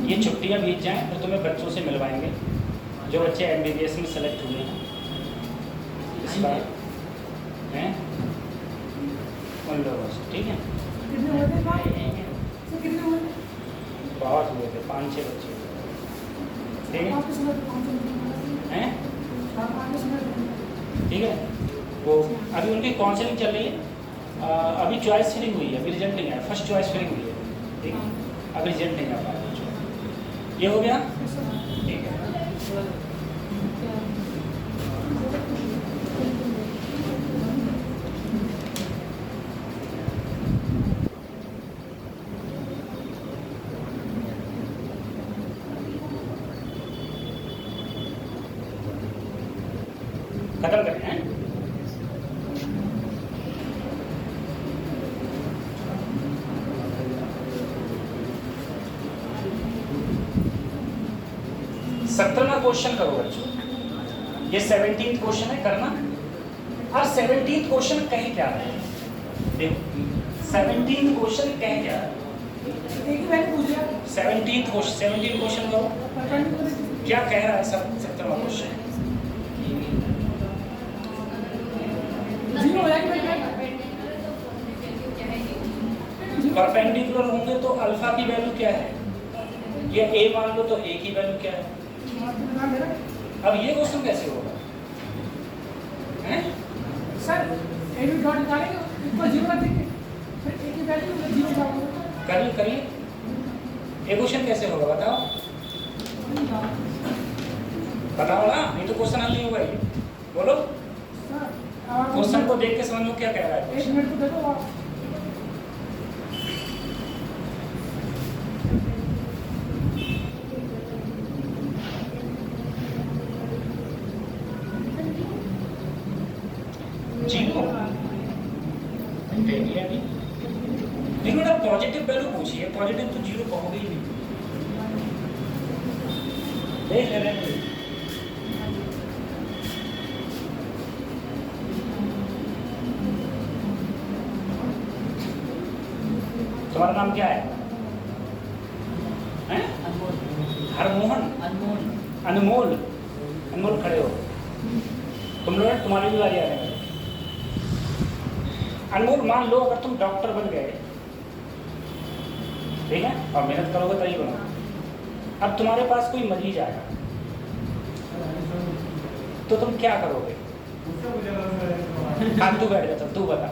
ये छुट्टियां बीत जाएं तो तुम्हें बच्चों से मिलवाएंगे, जो बच्चे MBBS में सेलेक्ट हुए हैं इस बार, हैं उन लोगों से, ठीक है। बहुत हुए थे, 5-6 बच्चे हुए, ठीक है, हैं, ठीक है। वो अभी उनकी काउंसलिंग चल रही है, अभी चॉइस फिलिंग हुई है, अभी रिजल्ट नहीं आया, फर्स्ट चॉइस फिलिंग हुई है, ठीक है, अभी रिजल्ट नहीं आ पाया। ये हो गया, ठीक है। खत्म करें, हैं? सत्रहवां क्वेश्चन करो बच्चों, ये 17th क्वेश्चन है, करना। और 17th क्वेश्चन कह क्या रहा है, देखो 17th क्वेश्चन कह क्या रहा है, 17th क्वेश्चन करो क्या कह रहा है। 17वां क्वेश्चन परपेंडिकुलर होंगे तो अल्फा की वैल्यू क्या है, या ए मान लो तो ए की वैल्यू क्या है। अब ये क्वेश्चन कैसे होगा, फिर डॉट निकालेंगे, ऊपर जीरो रख देंगे, फिर ए की वैल्यू में जीरो डालेंगे। करिए ये क्वेश्चन कैसे होगा बताओ ना, नहीं तो क्वेश्चन हल नहीं होगा ये। बोलो क्वेश्चन को देख के समझ लो क्या कह रहा है। 1 मिनट को दे दो आप। जीरो लेकिन बेटा पॉजिटिव वैल्यू पूछिए, पॉजिटिव तो जीरो कहोगे ही नहीं। देख ले रहे तुम्हारा नाम क्या है? हरमोहन, अनमोल, अनमोल खड़े हो तुम लोग, तुम्हारी भी बारी आ रही है। अनमोल मान लो अगर तुम डॉक्टर बन गए, ठीक है, और मेहनत करोगे तभी बनो। अब तुम्हारे पास कोई मरीज आया तो तुम क्या करोगे? हाँ तू बैठ जाता, तू बता।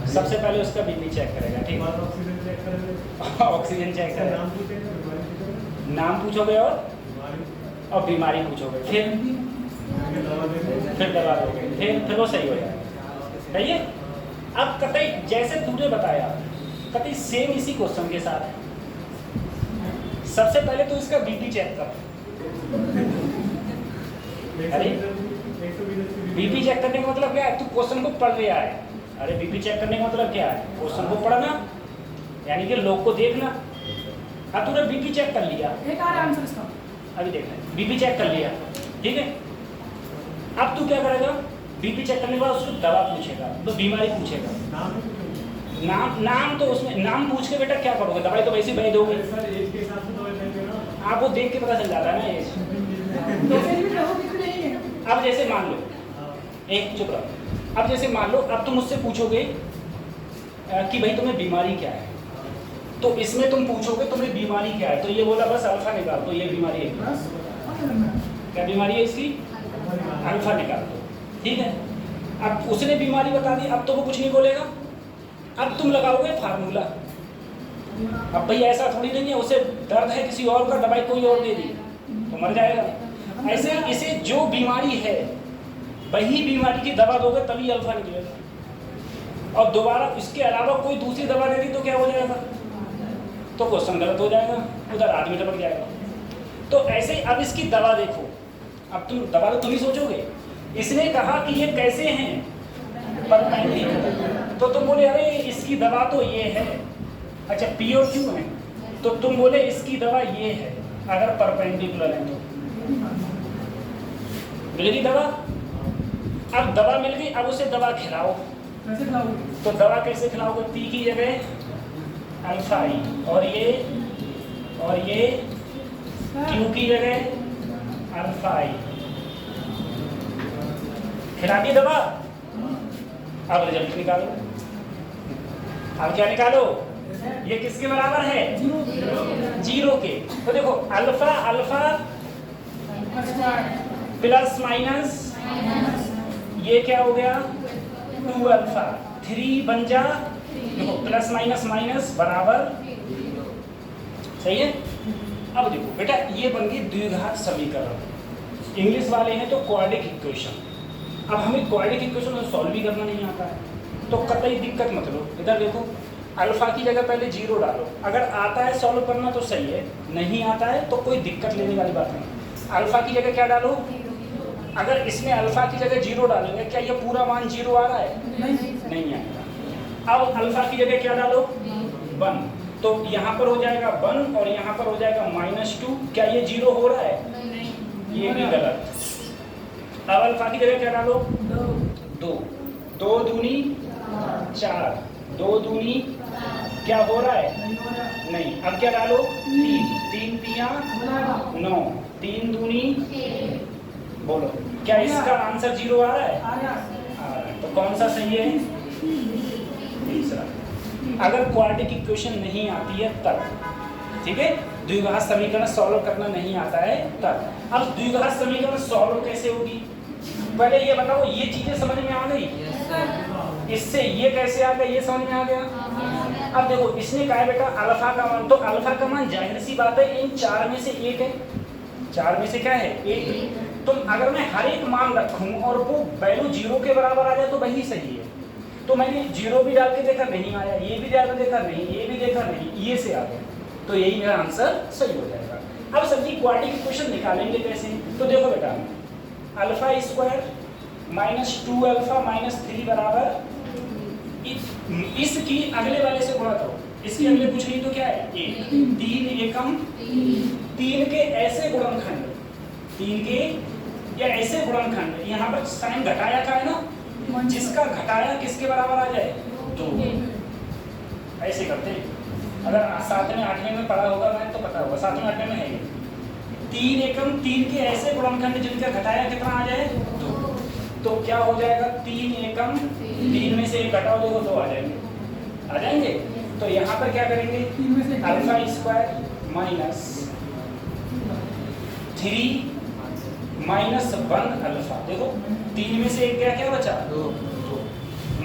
सबसे पहले उसका बीपी चेक करेगा, ठीक है, ऑक्सीजन चेक करेगा, नाम पूछोगे और बीमारी पूछोगे, फिर दवा दोगे, फिर वो सही हो जाएगा। सही है। अब कतई जैसे तुमने बताया कतई सेम इसी क्वेश्चन के साथ है। सबसे पहले तो इसका बीपी चेक कर। अरे बीपी चेक करने का मतलब क्या है? तू क्वेश्चन को पढ़ रहा है। अरे बीपी चेक करने का मतलब क्या है? क्वेश्चन को पढ़ना, यानी कि लोग को देखना। अब तूने बीपी चेक कर लिया, एक आ रहा आंसर इसका, अभी देखना, बीपी चेक कर लिया, ठीक है। अब तू क्या करेगा? बीपी चेक करने के बाद उसको दवा पूछेगा, तो बीमारी पूछेगा, नाम तो उसमें नाम पूछ के बेटा क्या करोगे? दवाई तो वैसे ही दोगे। आप वो देख के पता चल जाता है ना एज। अब जैसे मान लो, एक चुप रहो, अब जैसे मान लो अब तुम मुझसे पूछोगे कि भाई तुम्हें बीमारी क्या है, तो इसमें तुम पूछोगे तुम्हें बीमारी क्या है, तो ये बोला बस अल्फा निकाल, तो ये बीमारी है। क्या बीमारी है इसकी? अल्फा निकाल दो, ठीक है। अब उसने बीमारी बता दी, अब तो वो कुछ नहीं बोलेगा। अब तुम लगाओगे फार्मूला। अब भाई ऐसा थोड़ी नहीं है उसे दर्द है किसी और का, दवाई कोई और दे दी तो मर जाएगा। ऐसे इसे जो बीमारी है वही बीमारी की दवा दोगे तभी अल्फा निकलेगा। और दोबारा इसके अलावा कोई दूसरी दवा दे दी तो क्या हो जाएगा? तो क्वेश्चन गलत हो जाएगा, उधर आदमी टपक जाएगा। तो ऐसे अब इसकी दवा देखो, अब तुम दवा तो तुम ही सोचोगे। इसने कहा कि ये कैसे हैं? परपेंडिकुलर। तो तुम बोले अरे इसकी दवा तो ये है। अच्छा पी और क्यू है, तो तुम बोले इसकी दवा ये है। अगर परपेंडिकुलर है तो मिलेगी दवा। अब दवा मिल गई, अब उसे दवा खिलाओ। कैसे खिलाओगे? तो दवा कैसे खिलाओगे? पी की जगह अल्फा आई, और ये क्यू की जगह अल्फा आई। खिला दी दवा। अब रिजल्ट निकालो। अब क्या निकालो? ये किसके बराबर है? जीरो के। तो देखो अल्फा अल्फा प्लस माइनस, ये क्या हो गया? 2 अल्फा। 3 बन जा, देखो प्लस माइनस माइनस बराबर, सही है। अब देखो बेटा ये बन गई द्विघात समीकरण। इंग्लिश वाले हैं तो क्वाड्रेटिक इक्वेशन। अब हमें क्वाड्रेटिक इक्वेशन सॉल्व भी करना नहीं आता है, तो कतई दिक्कत मत लो। इधर देखो अल्फा की जगह पहले जीरो डालो। अगर आता है सॉल्व करना तो सही है, नहीं आता है तो कोई दिक्कत लेने वाली बात नहीं। अल्फा की जगह क्या डालो? अगर इसमें अल्फा की जगह जीरो डालेंगे, क्या ये पूरा मान जीरो आ रहा है? नहीं आएगा। अब अल्फा की जगह क्या डालो? 1, तो यहाँ पर हो जाएगा 1 और यहाँ पर हो जाएगा -2। क्या ये जीरो हो रहा है? ये भी गलत। अब अल्फा की जगह क्या डालो? 2। 2 दूनी 4, 2 दूनी क्या हो रहा है? नहीं। अब क्या डालो? 3, 3 तिया 9, 3 दूनी, बोलो क्या इसका आंसर जीरो आ रहा है? आ रहा है। तो कौन सा सही है? तीसरा। अगर क्वाड्रेटिक इक्वेशन नहीं आती है तब, ठीक है, द्विघात समीकरण सॉल्व करना नहीं आता है तब। अब द्विघात समीकरण सॉल्व कैसे होगी? पहले ये बताओ, ये चीजें समझ में आ गई? इससे ये कैसे आ गया, ये समझ में आ गया? अब देखो इसने कहा है बेटा अल्फा का मान, तो अल्फा का मान जाहिर सी बात है इन 4 में से एक है। 4 में से क्या है? एक। तो अगर मैं हर एक मान रखूं और वो वैल्यू 0 के बराबर आ जाए तो वही सही है। तो मैंने 0 भी डाल के देखा, नहीं आया, ये भी डाल के देखा, नहीं, ये भी देखा, नहीं, ये से आ गया, तो यही मेरा आंसर सही हो जाएगा। अब सर जी क्वाड्रेटिक इक्वेशन निकालेंगे कैसे? तो देखो बेटा alpha square minus 2 alpha minus 3 बराबर इसकी अगले वाले से गुणा करो, इसके अगले कुछ नहीं तो क्या है? 1। 3 एकम 3 के ऐसे गुणनखंड, 3 के या ऐसे गुणनखंड, यहाँ पर साइन घटाया का है ना, जिसका घटाया किसके बराबर आ जाए? 2। ऐसे करते हैं। अगर 7वें 8वें में पढ़ा होगा मैं तो पता होगा, 7वें 8वें में है ये 3 एकम 3 के ऐसे गुणनखंड जिनका घटाया कितना आ जाए? 2। तो क्या हो जाएगा? 3 एकम 3 में से 1 घटाओ, देखो 2 आ जाएंगे, आ जाएंगे। तो यहाँ पर क्या करेंगे? Alpha square minus 3 minus 1 alpha, देखो 3 में से 1 क्या बचा? 2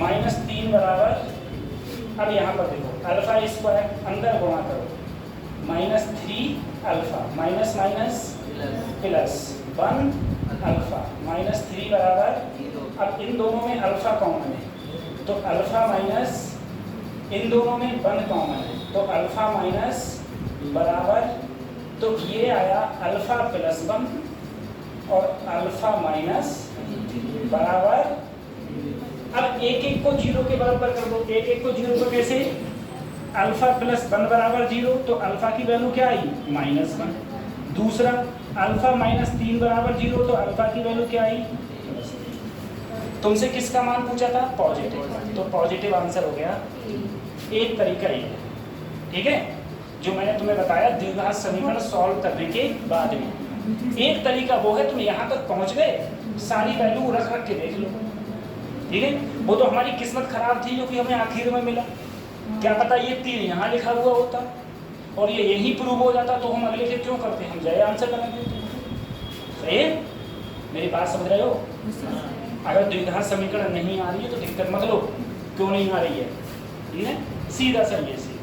माइनस 3 बराबर, अब यहाँ पर देखो अल्फा स्क्वायर अंदर गुणा करो, minus 3 alpha minus minus plus 1 alpha minus 3 बराबर, अब इन दोनों में अल्फा कॉमन है तो अल्फा माइनस, इन दोनों में 1 कॉमन है तो अल्फा माइनस बराबर, तो ये आया अल्फा प्लस 1 और अल्फा माइनस बराबर। अब एक एक को 0 के बराबर कर दो, एक एक को 0 पर कैसे? अल्फा प्लस 1 बराबर 0, तो अल्फा की वैल्यू क्या आई? -1। दूसरा अल्फा माइनस 3 बराबर 0, तो अल्फा की वैल्यू क्या आई? तुमसे किसका मान पूछा था? पॉजिटिव, तो पॉजिटिव आंसर हो गया। एक तरीका ये है, ठीक है, जो मैंने तुम्हें बताया द्विघात समीकरण सॉल्व करने के बाद में। एक तरीका वो है तुम यहाँ तक पहुँच गए, सारी वैल्यू रख रख के देख लो, ठीक है। वो तो हमारी किस्मत खराब थी जो कि हमें आखिर में मिला, क्या पता ये 3 यहाँ लिखा हुआ होता और ये यही प्रूव हो जाता, तो हम अगले के क्यों करते, हम जय आंसर बना देते। सही है, मेरी बात समझ रहे हो? अगर द्विघात समीकरण नहीं आ रही है तो दिक्कत मत लो, क्यों नहीं आ रही है, ठीक है, सीधा सा ये सी।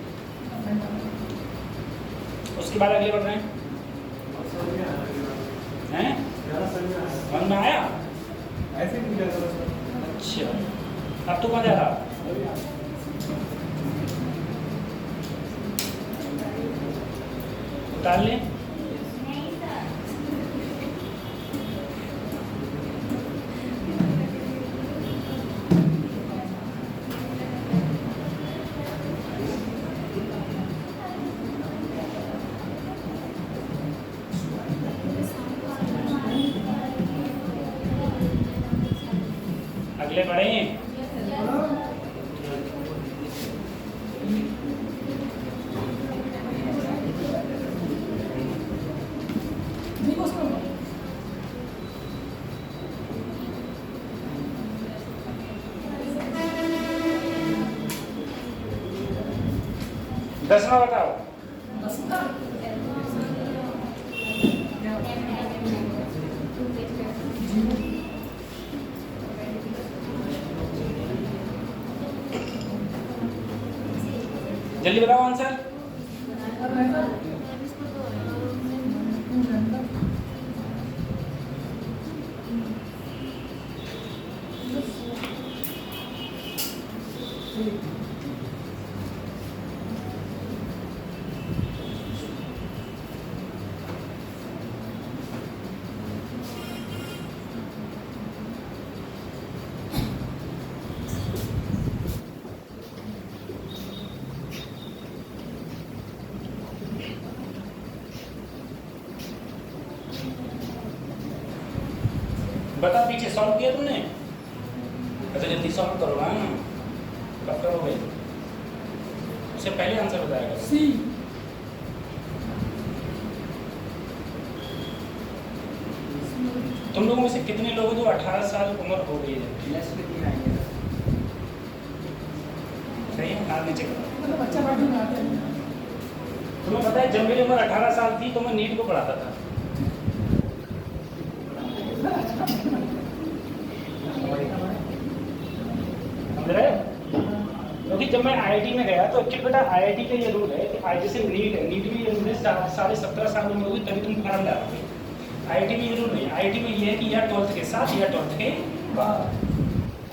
उसके बाद अगले बढ़ रहे हैं, समझ में आया? अच्छा, अब तो कहाँ जा रहा? उतार लें। अगले बढ़ेंगे। दसवां बताओ। जल्दी बताओ आंसर। बता पीछे सॉल्व किया तुमने? अच्छा जल्दी सॉल्व करो ना, कब करोगे? उससे पहले आंसर बताएगा। सी। तुम लोगों में से कितने लोग जो 18 साल उम्र हो गई है? सही है, हाथ नीचे करो। बच्चा बैठे ना आते हैं। तुम्हें पता है जब मेरी उम्र 18 साल थी तो मैं नीट को पढ़ाता था। जब मैं आईआईटी में गया तो एक्चुअली बेटा आईआईटी का ये रूल है कि जैसे नीट है, नीट में ये रूल है 17.5 साल में होगी तभी तुम फॉर्म डालोगे। आईआईटी में ये रूल नहीं, आईआईटी में ये है कि या 12th के साथ या 12th के बाद,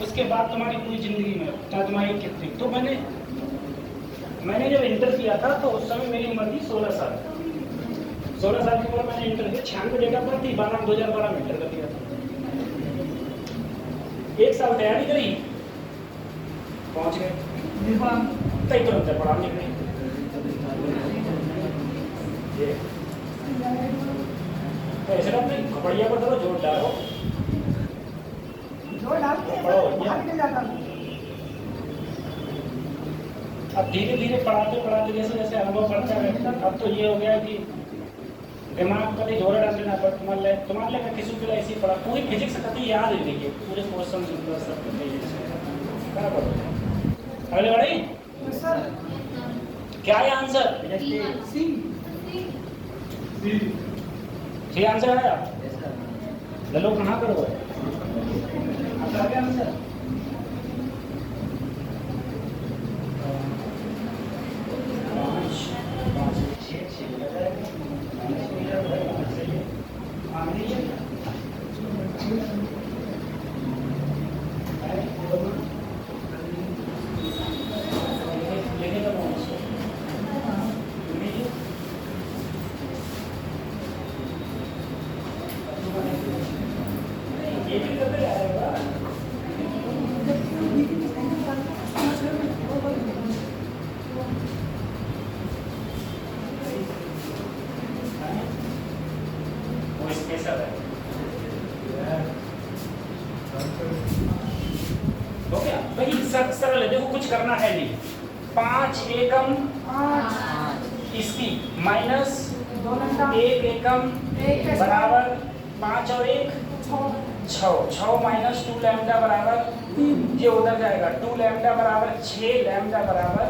उसके बाद तुम्हारी पूरी ज़िंदगी में चाहे तुम्हारी कितनी। तो मैंने जब इंटर किया था तो उस समय मेरी उम्र थी 16 साल। 16 साल की उम्र मैंने इंटर किया, 96 डेट ऑफ बर्थ थी, 2012 में इंटर कर दिया था। 1 साल तैयारी करी, पहुंच गए तय तुरंत पढ़ा निकले। तो ऐसे अपने बढ़िया को धरो, जोड़ डालो, अब धीरे धीरे पढ़ाते पढ़ाते जैसे जैसे अनुभव बढ़ता रहता, अब तो ये हो गया कि दिमाग कभी जोर डाल देना पड़ता। तुम्हारे लिए किसी के लिए ऐसी पढ़ा, पूरी फिजिक्स कभी याद ही नहीं, पूरे क्वेश्चन सब क्या पढ़ो। अगले बढ़े, क्या है आंसर? सी आंसर है। आप ललो कहाँ पर हो? आपका क्या आंसर? सरल है, देखो कुछ करना है नहीं। 5 एकम इसकी माइनस 1 एकम बराबर 5 और 1 6 माइनस 2 लैम्डा बराबर ये उधर जाएगा 2 लैम्डा बराबर 6 लैम्डा बराबर,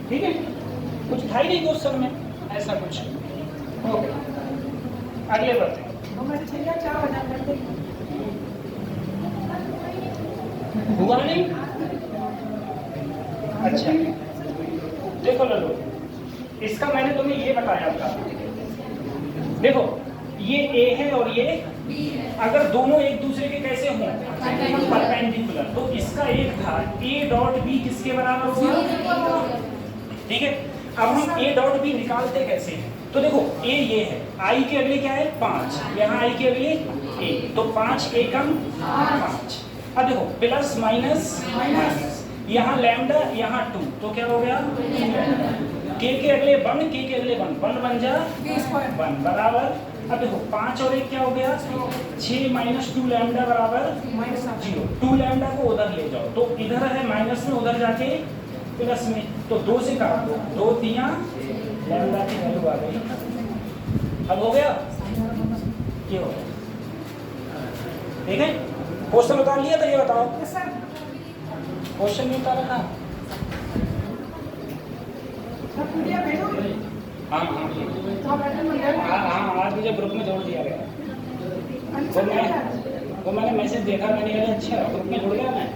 ठीक है। कुछ था ही नहीं क्वेश्चन में ऐसा कुछ। ओके अगले बढ़ते हैं। हुआ नहीं? अच्छा देखो ललो, इसका मैंने तुम्हें ये बताया था, देखो ये A है और ये अगर दोनों एक दूसरे के कैसे हों परपेंडिकुलर, तो इसका एक था A डॉट B किसके बराबर होगा? ठीक है। अब हम A डॉट B निकालते कैसे हैं? तो देखो A ये है, I के अगले क्या है 5, यहाँ I के अगले A, तो 5 एकम 5। अब देखो प्लस माइनस माइनस, यहाँ लैम्डा यहाँ 2, तो क्या हो गया K के अगले 1, K के अगले 1 बन जा 1 बराबर। अब देखो 5 और 1 क्या हो गया 6 माइनस 2 लैम्डा बराबर 0। 2 लैम्डा को उधर ले जाओ, तो इधर है माइनस में, उधर जाके प्लस में, तो 2 से काट दो, 2 3 लैम्डा की वैल्यू आ गई। अब हो गया ये हो गया, ठीक है। क्वेश्चन उतार लिया था, ये बताओ क्वेश्चन नहीं उतारा था? हाँ आज मुझे ग्रुप में जोड़ दिया गया, वो मैंने मैसेज देखा, मैंने कहा अच्छा ग्रुप में जुड़ गया मैं।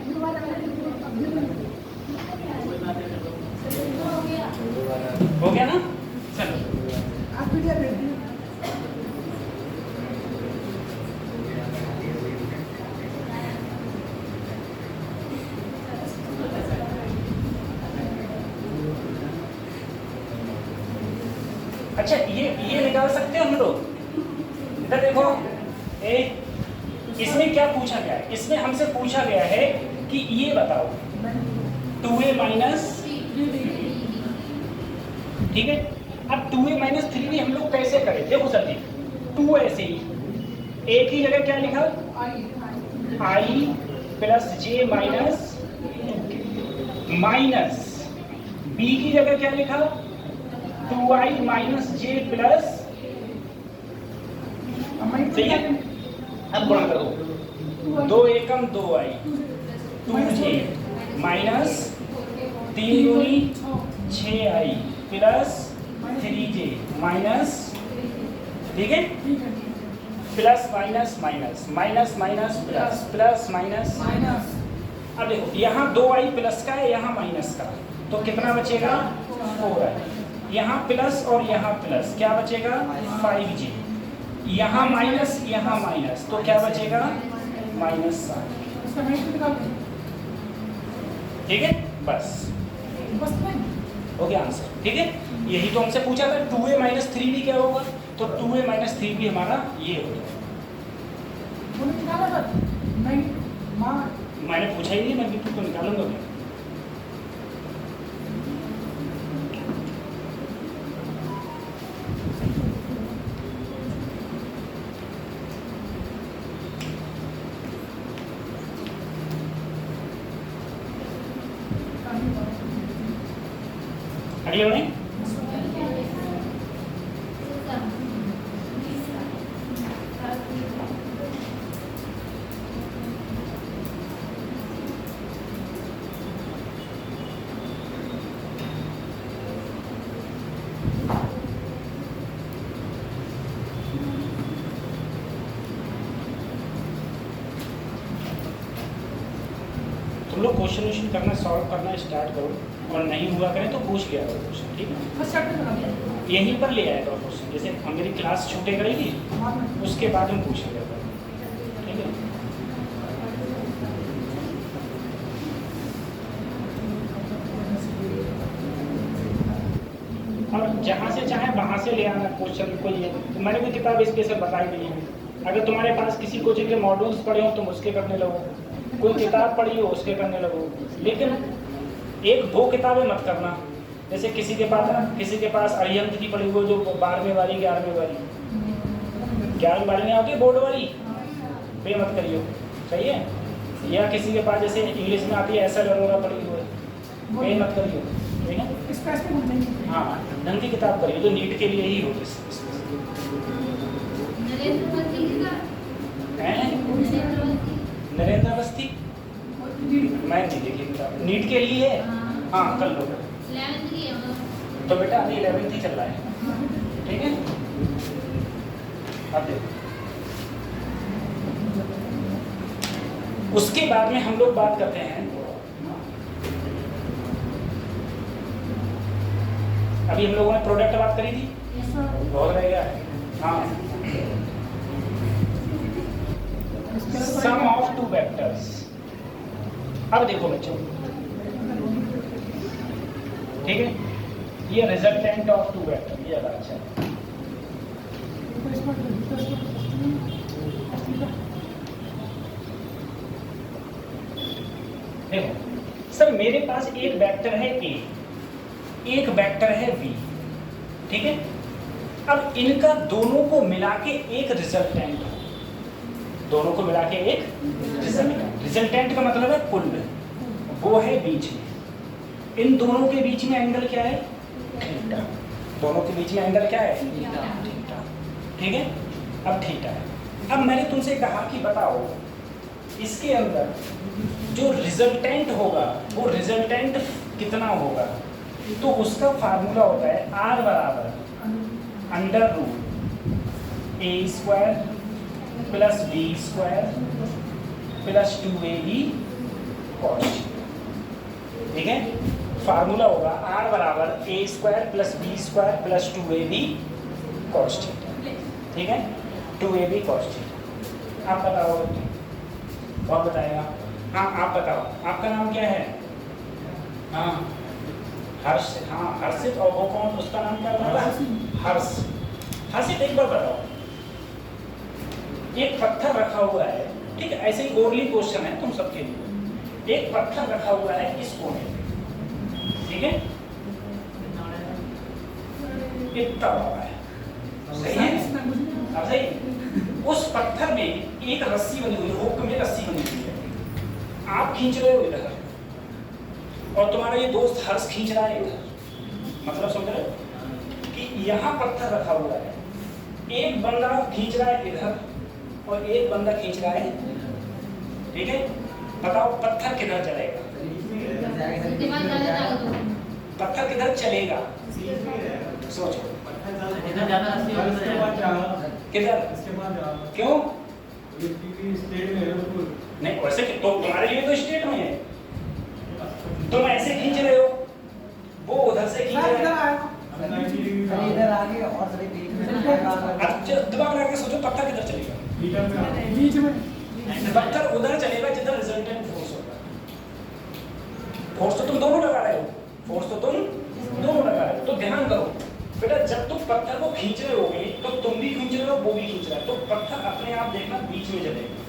हो गया ना, चलो अच्छा ये निकाल सकते हैं हम लोग। इधर देखो इसमें क्या पूछा गया है, इसमें हमसे पूछा गया है कि ये बताओ 2a माइनस, ठीक है। अब 2a माइनस 3b हम लोग कैसे करें? देखो सर जी 2 ऐसे ही, a की जगह क्या लिखा i plus j minus minus b की जगह क्या लिखा 2i माइनस j प्लस, सही है। अब गुणा करो 2 एकम 2i 2j माइनस 3 दूनी 6i प्लस 3j माइनस, ठीक है, plus minus minus minus minus plus plus minus अब देखो यहाँ 2i प्लस का है, यहाँ माइनस का, तो कितना बचेगा 4i। यहाँ प्लस और यहाँ प्लस, क्या बचेगा 5j। यहाँ माइनस, तो क्या बचेगा -7। इसका नेक्स्ट निकाल दो। ठीक है, बस बस नहीं हो गया आंसर। ठीक है, यही तो हमसे पूछा था 2a - 3b क्या होगा, तो 2a - 3b हमारा ये हो गया। वो निकाला सर नहीं माँ मैंने पूछा ही नहीं, मैं बिल्कुल तो निकालूंगा मैं। अगले बने तुम लोग क्वेश्चन करना, सॉल्व करना स्टार्ट करो, और नहीं हुआ करें तो पूछ लिया करो क्वेश्चन। ठीक है, बस चैप्टर बना दिया यहीं पर ले आएगा क्वेश्चन, जैसे हम मेरी क्लास छूटे करेगी उसके बाद हम पूछ लिया करो। ठीक है, और जहाँ से चाहे वहाँ से ले आना क्वेश्चन। कोई मैंने कोई किताब स्पेशल बताई नहीं है। अगर तुम्हारे पास किसी कोचिंग के मॉड्यूल्स पढ़े हो तुम उसके करने लगो, कोई किताब पढ़ी हो उसके करने लगो, लेकिन 1-2 किताबें मत करना। जैसे किसी के पास अरिहंत की पढ़ी हुई जो 12वीं वाली 11वीं वाली 11वीं वाली नहीं आती बोर्ड वाली, वे मत करियो, सही है। या किसी के पास जैसे इंग्लिश में आती है ऐसा वगैरह पढ़ी हुई, वे मत करियो, ठीक है। हाँ, ढंग की किताब पढ़िए जो नीट के लिए ही हो। नरेंद्र अवस्थी मैं नहीं देखी किताब, नीट के लिए है। हाँ कर लो, तो बेटा अभी 11th ही चल रहा है। ठीक है, अब देखो उसके बाद में हम लोग बात करते हैं। अभी हम लोगों ने प्रोडक्ट बात करी थी, बहुत रह गया। हाँ, सम ऑफ 2 वेक्टर्स। अब देखो बच्चों, ठीक है, ये रिजल्टेंट ऑफ 2 वेक्टर, ये अच्छा है। देखो सर, मेरे पास एक वेक्टर है a, एक वेक्टर है v, ठीक है। अब इनका दोनों को मिला के एक रिजल्टेंट हो, दोनों को मिला के एक रिजल्टेंट का मतलब है कुल, वो है बीच में। इन दोनों के बीच में एंगल क्या है, थीटा। दोनों के बीच में एंगल क्या है, थीटा। ठीक है, अब थीटा है। अब मैंने तुमसे कहा कि बताओ इसके अंदर जो रिजल्टेंट होगा वो रिजल्टेंट कितना होगा, तो उसका फार्मूला होता है r बराबर √a² + b² + 2ab cos। ठीक है, फार्मूला होगा r बराबर a² + b² + 2ab cos। ठीक है, 2ab cos। आप बताओ, कौन बताएगा? हाँ आप बताओ, आपका नाम क्या है? हाँ हर्ष। हाँ हर्षित, और वो कौन, उसका नाम क्या बताया? हर्ष। हर्षित एक बार बताओ, एक पत्थर रखा हुआ है, ठीक है, ऐसे ही ओरली क्वेश्चन है तुम सबके लिए। एक पत्थर रखा हुआ है इस कोने में, ठीक है, इतना बड़ा है, सही है? अब सही, उस पत्थर में एक रस्सी बनी हुई है, हुक में रस्सी बनी हुई है, आप खींच रहे हो इधर और तुम्हारा ये दोस्त हर्ष खींच रहा है इधर। मतलब समझ रहे हो कि यहाँ पत्थर रखा हुआ है, एक बंदा खींच रहा है इधर और एक बंदा खींच रहा है, ठीक है। बताओ पत्थर किधर चलेगा, पत्थर किधर चलेगा, सोचो। किधर, क्यों नहीं, वैसे से तो तुम्हारे लिए तो स्टेट में है, तुम ऐसे खींच रहे हो, वो उधर से खींच रहा है। इधर आगे और सही बीच में। अच्छा दिमाग लगा के सोचो, पत्थर किधर चलेगा? बीच में पत्थर उधर चलेगा जिधर रिजल्टेंट फोर्स होगा। फोर्स तो तुम दोनों लगा रहे हो, फोर्स तो तुम दोनों लगा रहे हो। तो ध्यान करो बेटा, जब तुम पत्थर को खींच रहे होगे तो तुम भी खींच रहे हो, वो भी खींच रहा है, तो पत्थर अपने आप देखना बीच में चलेगा।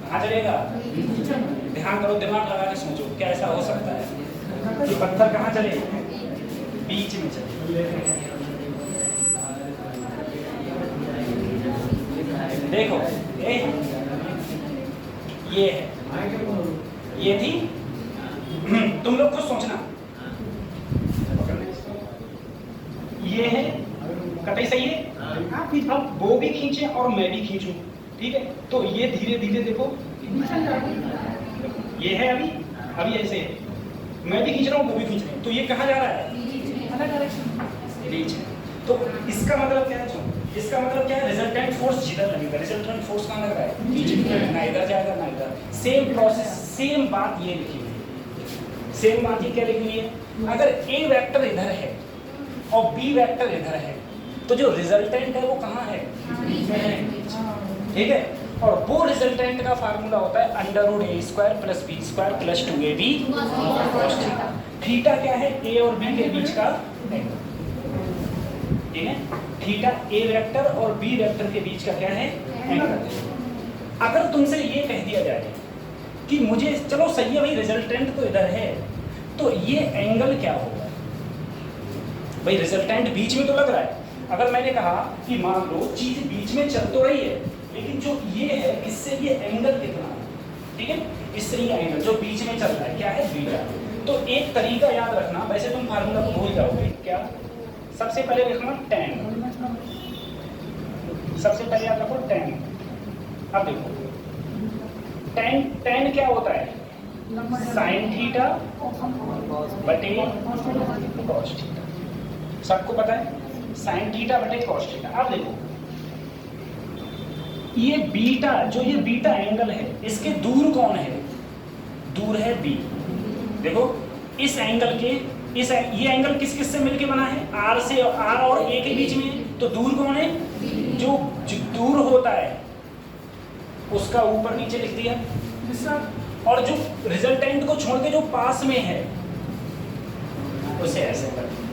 कहाँ चलेगा? ध्यान करो, दिमाग लगा के सोचो, क्या ऐसा हो सकता है कि पत्थर कहाँ चलेगा? बीच में चलेगा। देखो ये है, ये थी, तुम लोग कुछ सोचना, ये है कतई सही है। अब वो भी खींचे और मैं भी खींचूं, ठीक है, तो ये धीरे धीरे देखो, ये है अभी ऐसे है, मैं भी खींच रहा हूँ, वो भी खींच रहे हैं, तो ये कहाँ जा रहा है? बीच है। तो इसका मतलब क्या है? इसका मतलब क्या है? रिजल्टेंट फोर्स जिधर लगेगा, रिजल्टेंट फोर्स कहाँ लग रहा है? बीच में, ना इधर जाएगा ना इधर। सेम प्रोसेस, सेम बात ये लिखी हुई है, सेम बात ये क्या लिखी हुई है? अगर ए वेक्टर इधर है और बी वेक्टर इधर है, तो जो रिजल्टेंट है वो कहाँ है? ठीक है, और वो रिजल्टेंट का फार्मूला होता है √a² + b² + 2ab cos theta. Theta क्या है? ए और बी के बीच का एंगल, ठीक है, थीटा ए वेक्टर और बी वेक्टर के बीच का क्या है? एंगल। अगर तुमसे ये कह दिया जाए कि मुझे, चलो सही है भाई, रिजल्टेंट तो इधर है, तो ये एंगल क्या होगा? भाई रिजल्टेंट बीच में तो लग रहा है। अगर मैंने कहा कि मान लो चीज बीच में चल तो रही है, लेकिन जो ये है इससे ये एंगल कितना है, ठीक है, इससे ये एंगल जो बीच में चल रहा है क्या है? बीटा। तो एक तरीका याद रखना, वैसे तुम फार्मूला को भूल जाओगे, क्या? सबसे पहले लिखना tan, सबसे पहले याद रखो tan। अब देखो tan क्या होता है? sin थीटा बटे cos थीटा, सबको पता है, sin थीटा बटे cos थीटा। अब देखो ये बीटा, जो ये बीटा एंगल है, इसके दूर कौन है? दूर है b। देखो इस एंगल के, ये एंगल किस किस से मिलके बना है? r से, r और a के बीच में, तो दूर कौन है? जो दूर होता है उसका ऊपर नीचे लिख दिया, और जो रिजल्टेंट को छोड़ के जो पास में है उसे ऐसे कर दिया।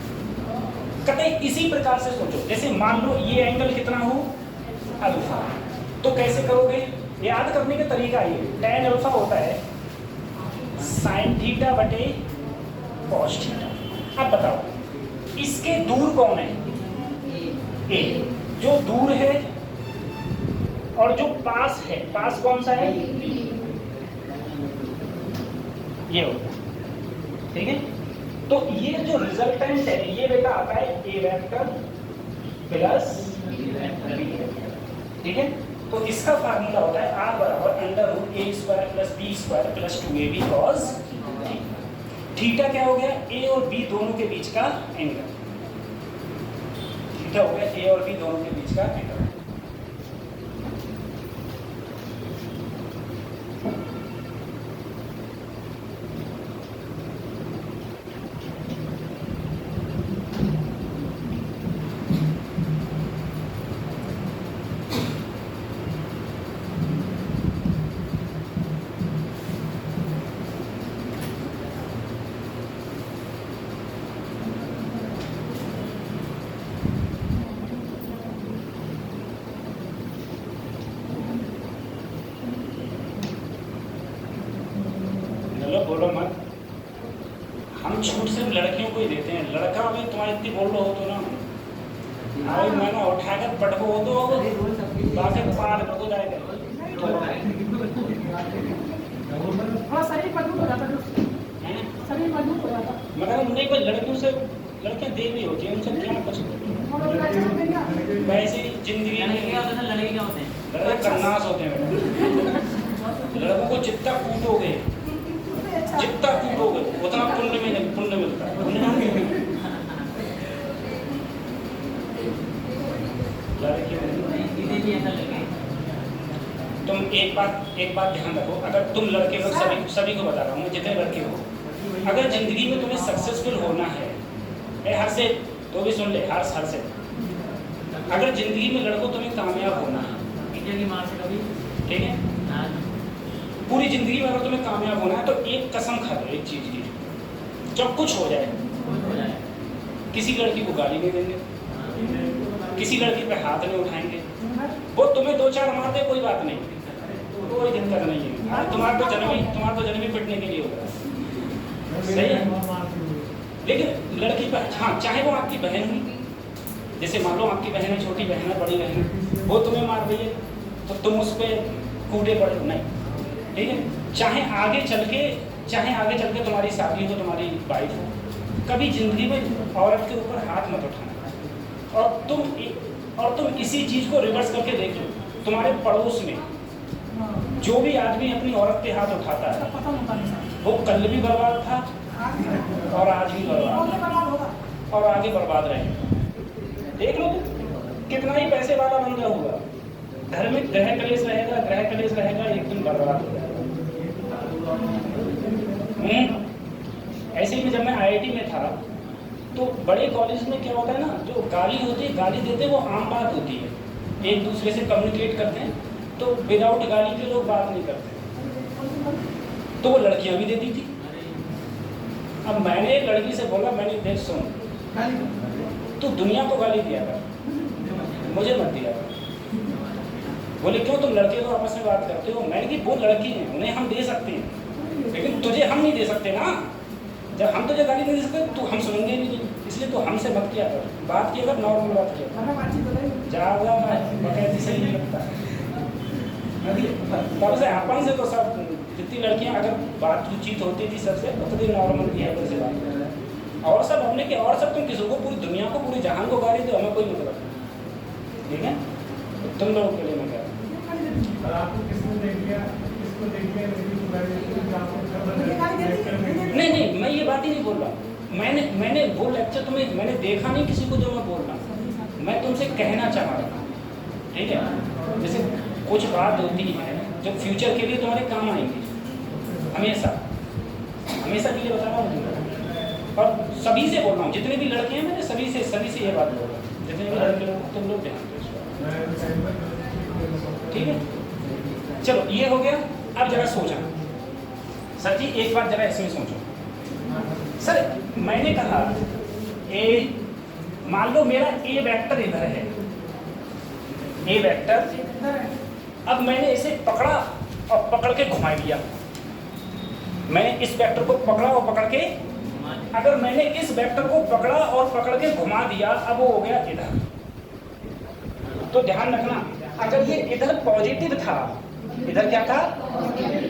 कतई इसी प्रकार से सोचो, जैसे मान लो ये एंगल कितना हो? अल्फा, तो कैसे करोगे? याद करने का तरीका ये, tan अल्फा होता है sin थीटा बटे cos थीटा। अब बताओ इसके दूर कौन है? ए। जो दूर है और जो पास है, पास कौन सा है? ये होगा, ठीक है। तो ये जो रिजल्टेंट है ये बेटा आता है ए वेक्टर प्लस बी वेक्टर, ठीक है। तो इसका फार्मूला होता है r √a² + b² + 2ab cos theta. क्या हो गया? ए और बी दोनों के बीच का एंगल, थीटा हो गया ए और बी दोनों के बीच का एंगल। बोलो मत, हम छूट सिर्फ लड़कियों को ही देते हैं। लड़का भी तुम्हारी इतनी बोल रहा हो तो ना, और मैं ना उठाकर पटको हो तो बाकी पार को जाएगा। शरीर मजबूत हो जाता है, शरीर मजबूत हो जाता है। मगर नहीं, कोई लड़कियों से, लड़कियां दे भी होती है, उनसे क्या कुछ वैसे जिंदगी क्या होता है? लड़के क्या होते हैं? लड़के कन्नास होते हैं। लड़कों को जितना कूटोगे, जितना कूटोगे उतना पुण्य मिलता है। तुम एक बात ध्यान रखो, अगर तुम लड़के लोग सभी को बता रहा हूँ, जितने लड़के हो, अगर जिंदगी में तुम्हें सक्सेसफुल होना है, हर से तो भी सुन ले, हर से अगर जिंदगी में लड़को तुम्हें कामयाब होना है, ठीक है, पूरी जिंदगी में अगर तुम्हें कामयाब होना है तो एक कसम खा लो एक चीज की, जब कुछ हो जाए किसी लड़की को गाली नहीं देंगे, किसी लड़की पे हाथ नहीं उठाएंगे, वो तुम्हें 2-4 मार दे कोई बात नहीं, कोई दिक्कत नहीं है, तुम्हारा तो जन्म ही पिटने के लिए होगा, सही है। लेकिन लड़की पर, हाँ, चाहे वो आपकी बहन हुई, जैसे मान लो आपकी बहन है, छोटी बहन है, बड़ी बहन है, वो तुम्हें मार रही है तो तुम उस पर कूदे पड़े नहीं, ठीक है। चाहे आगे चल के तुम्हारी शादी हो, तुम्हारी वाइफ हो, कभी जिंदगी में औरत के ऊपर हाथ मत उठाना। और तुम इसी चीज को रिवर्स करके देख लो, तुम्हारे पड़ोस में जो भी आदमी अपनी औरत पे हाथ उठाता है वो कल भी बर्बाद था और आज भी बर्बाद और आगे बर्बाद रहेगा। देख लो कितना ही पैसे वाला बन गया होगा, घर में ग्रह कलेश रहेगा, एक दिन बर्बाद हो जाएगा। ऐसे ही जब मैं IIT में था तो बड़े कॉलेज में क्या होता है ना, जो गाली होती है, गाली देते वो आम बात होती है, एक दूसरे से कम्युनिकेट करते हैं, तो विदाउट गाली के लोग बात नहीं करते, तो वो लड़कियां भी देती थी। अब मैंने एक लड़की से बोला, मैंने देख सुन, तू दुनिया को गाली दिया था, मुझे मत दिया। बोले क्यों, तुम लड़के तो आपस में बात करते हो। मैंने कि वो लड़की है, उन्हें हम दे सकते हैं, लेकिन तुझे हम नहीं दे सकते ना। जब हम तुझे गाली नहीं दे सकते तो हम सुनेंगे भी नहीं, इसलिए तो हमसे मत किया कर, बात किया कर, नॉर्मल बात किया जाओगा, बकैती सही नहीं लगता। तब से अपन से तो सब जितनी लड़कियां अगर बातचीत होती थी सबसे, उतनी नॉर्मल बिहेवियर से बात करते हैं, और सब हमने के और सब तुम किसी को, पूरी दुनिया को, पूरी जहान को गाली दो, हमें कोई मतलब नहीं, ठीक है। तुम लोगों के लिए मैं कह रहा हूँ, नहीं, मैं ये बात ही नहीं बोल रहा। मैंने वो लेक्चर तुम्हें मैंने देखा नहीं किसी को जो मैं बोल रहा हूँ, मैं तुमसे कहना चाह रहा था, ठीक है। जैसे कुछ बात होती है जो फ्यूचर के लिए तुम्हारे काम आएंगी, हमेशा के लिए बता रहा हूँ, और सभी से बोल रहा हूँ, जितने भी लड़के हैं मैंने सभी से ये बात बोल रहा हूँ, जितने भी लड़के लोग, तुम लोग ध्यान दो, ठीक है। चलो ये हो गया। अब जरा सोचा सर जी, एक बार जरा इसमें सोचो सर, मैंने कहा मान लो मेरा ए वेक्टर इधर है, ए वेक्टर, अब मैंने इसे पकड़ा और पकड़ के घुमा दिया, मैंने इस वेक्टर को पकड़ा और पकड़ के, अगर मैंने इस वेक्टर को पकड़ा और पकड़ के घुमा दिया, अब वो हो गया इधर। तो ध्यान रखना, अगर ये इधर पॉजिटिव था, इधर क्या था,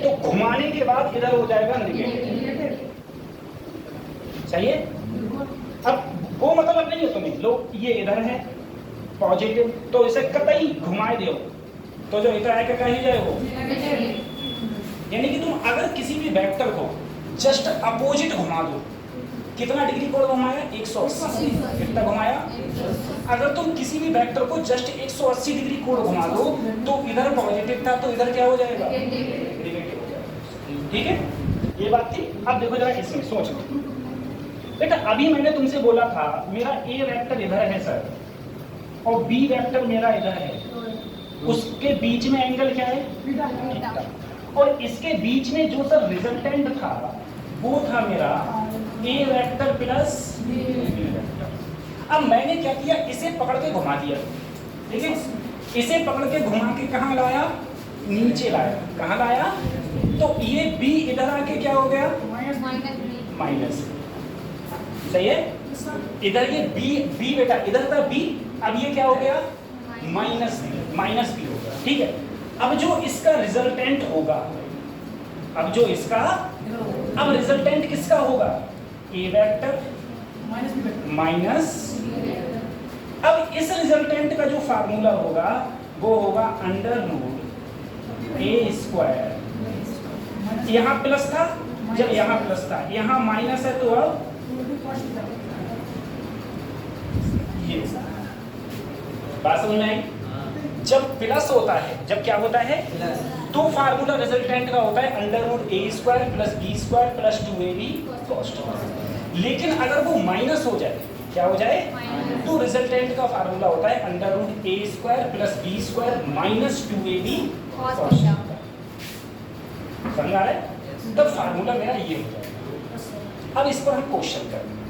तो घुमाने के बाद इधर हो जाएगा नेगेटिव, सही है। अब वो मतलब नहीं है तुम्हें, लो ये इधर है पॉजिटिव, तो इसे कतई घुमाए दो तो जो इधर आएगा कहीं जाए वो, यानी कि तुम अगर किसी भी वेक्टर को जस्ट अपोजिट घुमा दो, कितना डिग्री कोण घुमाया, 180, कितना घुमाया। अगर तुम किसी भी वेक्टर को जस्ट 180 डिग्री कोण घुमा दो तो इधर पॉजिटिव था तो इधर क्या हो जाएगा, नेगेटिव हो जाएगा, ठीक है। ये बात थी। अब देखो जरा इसमें सोच लो बेटा, अभी मैंने तुमसे बोला था मेरा ए वेक्टर इधर है सर और बी वेक्टर मेरा इधर है, उसके बीच में एंगल क्या है, थीटा, और इसके बीच में जो सर रिजल्टेंट था वो था मेरा ए वेक्टर प्लस बी वेक्टर। अब मैंने क्या किया, इसे पकड़ के घुमा दिया, ठीक है, इसे पकड़ के घुमा के कहाँ लाया, नीचे लाया, कहाँ लाया, तो ये बी इधर आके क्या हो गया, माइनस, सही है। इधर ये बी बेटा इधर था बी, अब ये क्या हो गया, माइनस बी हो गया, ठीक है। अब जो इसका रिजल्टेंट होगा, अब रिजल्टेंट किसका होगा, ए वेक्टर माइनस, अब इस रिजल्टेंट का जो फार्मूला होगा वो होगा अंडर रूट ए स्क्वायर, यहाँ प्लस था, जब यहाँ प्लस था, यहाँ माइनस है, तो अब ये बात समझ में आई, जब प्लस होता है, जब क्या होता है, तो फार्मूला रिजल्टेंट का होता है under root A square plus B square plus 2ab cos 2। लेकिन अगर वो माइनस हो जाए, क्या हो जाए, तो रिजल्टेंट का फार्मूला होता है under root A square plus B square minus 2ab cos 2। समझ आ रहा है? तब फार्मूला मेरा ये हो जाएगा। अब इस पर हम क्वेश्चन करेंगे।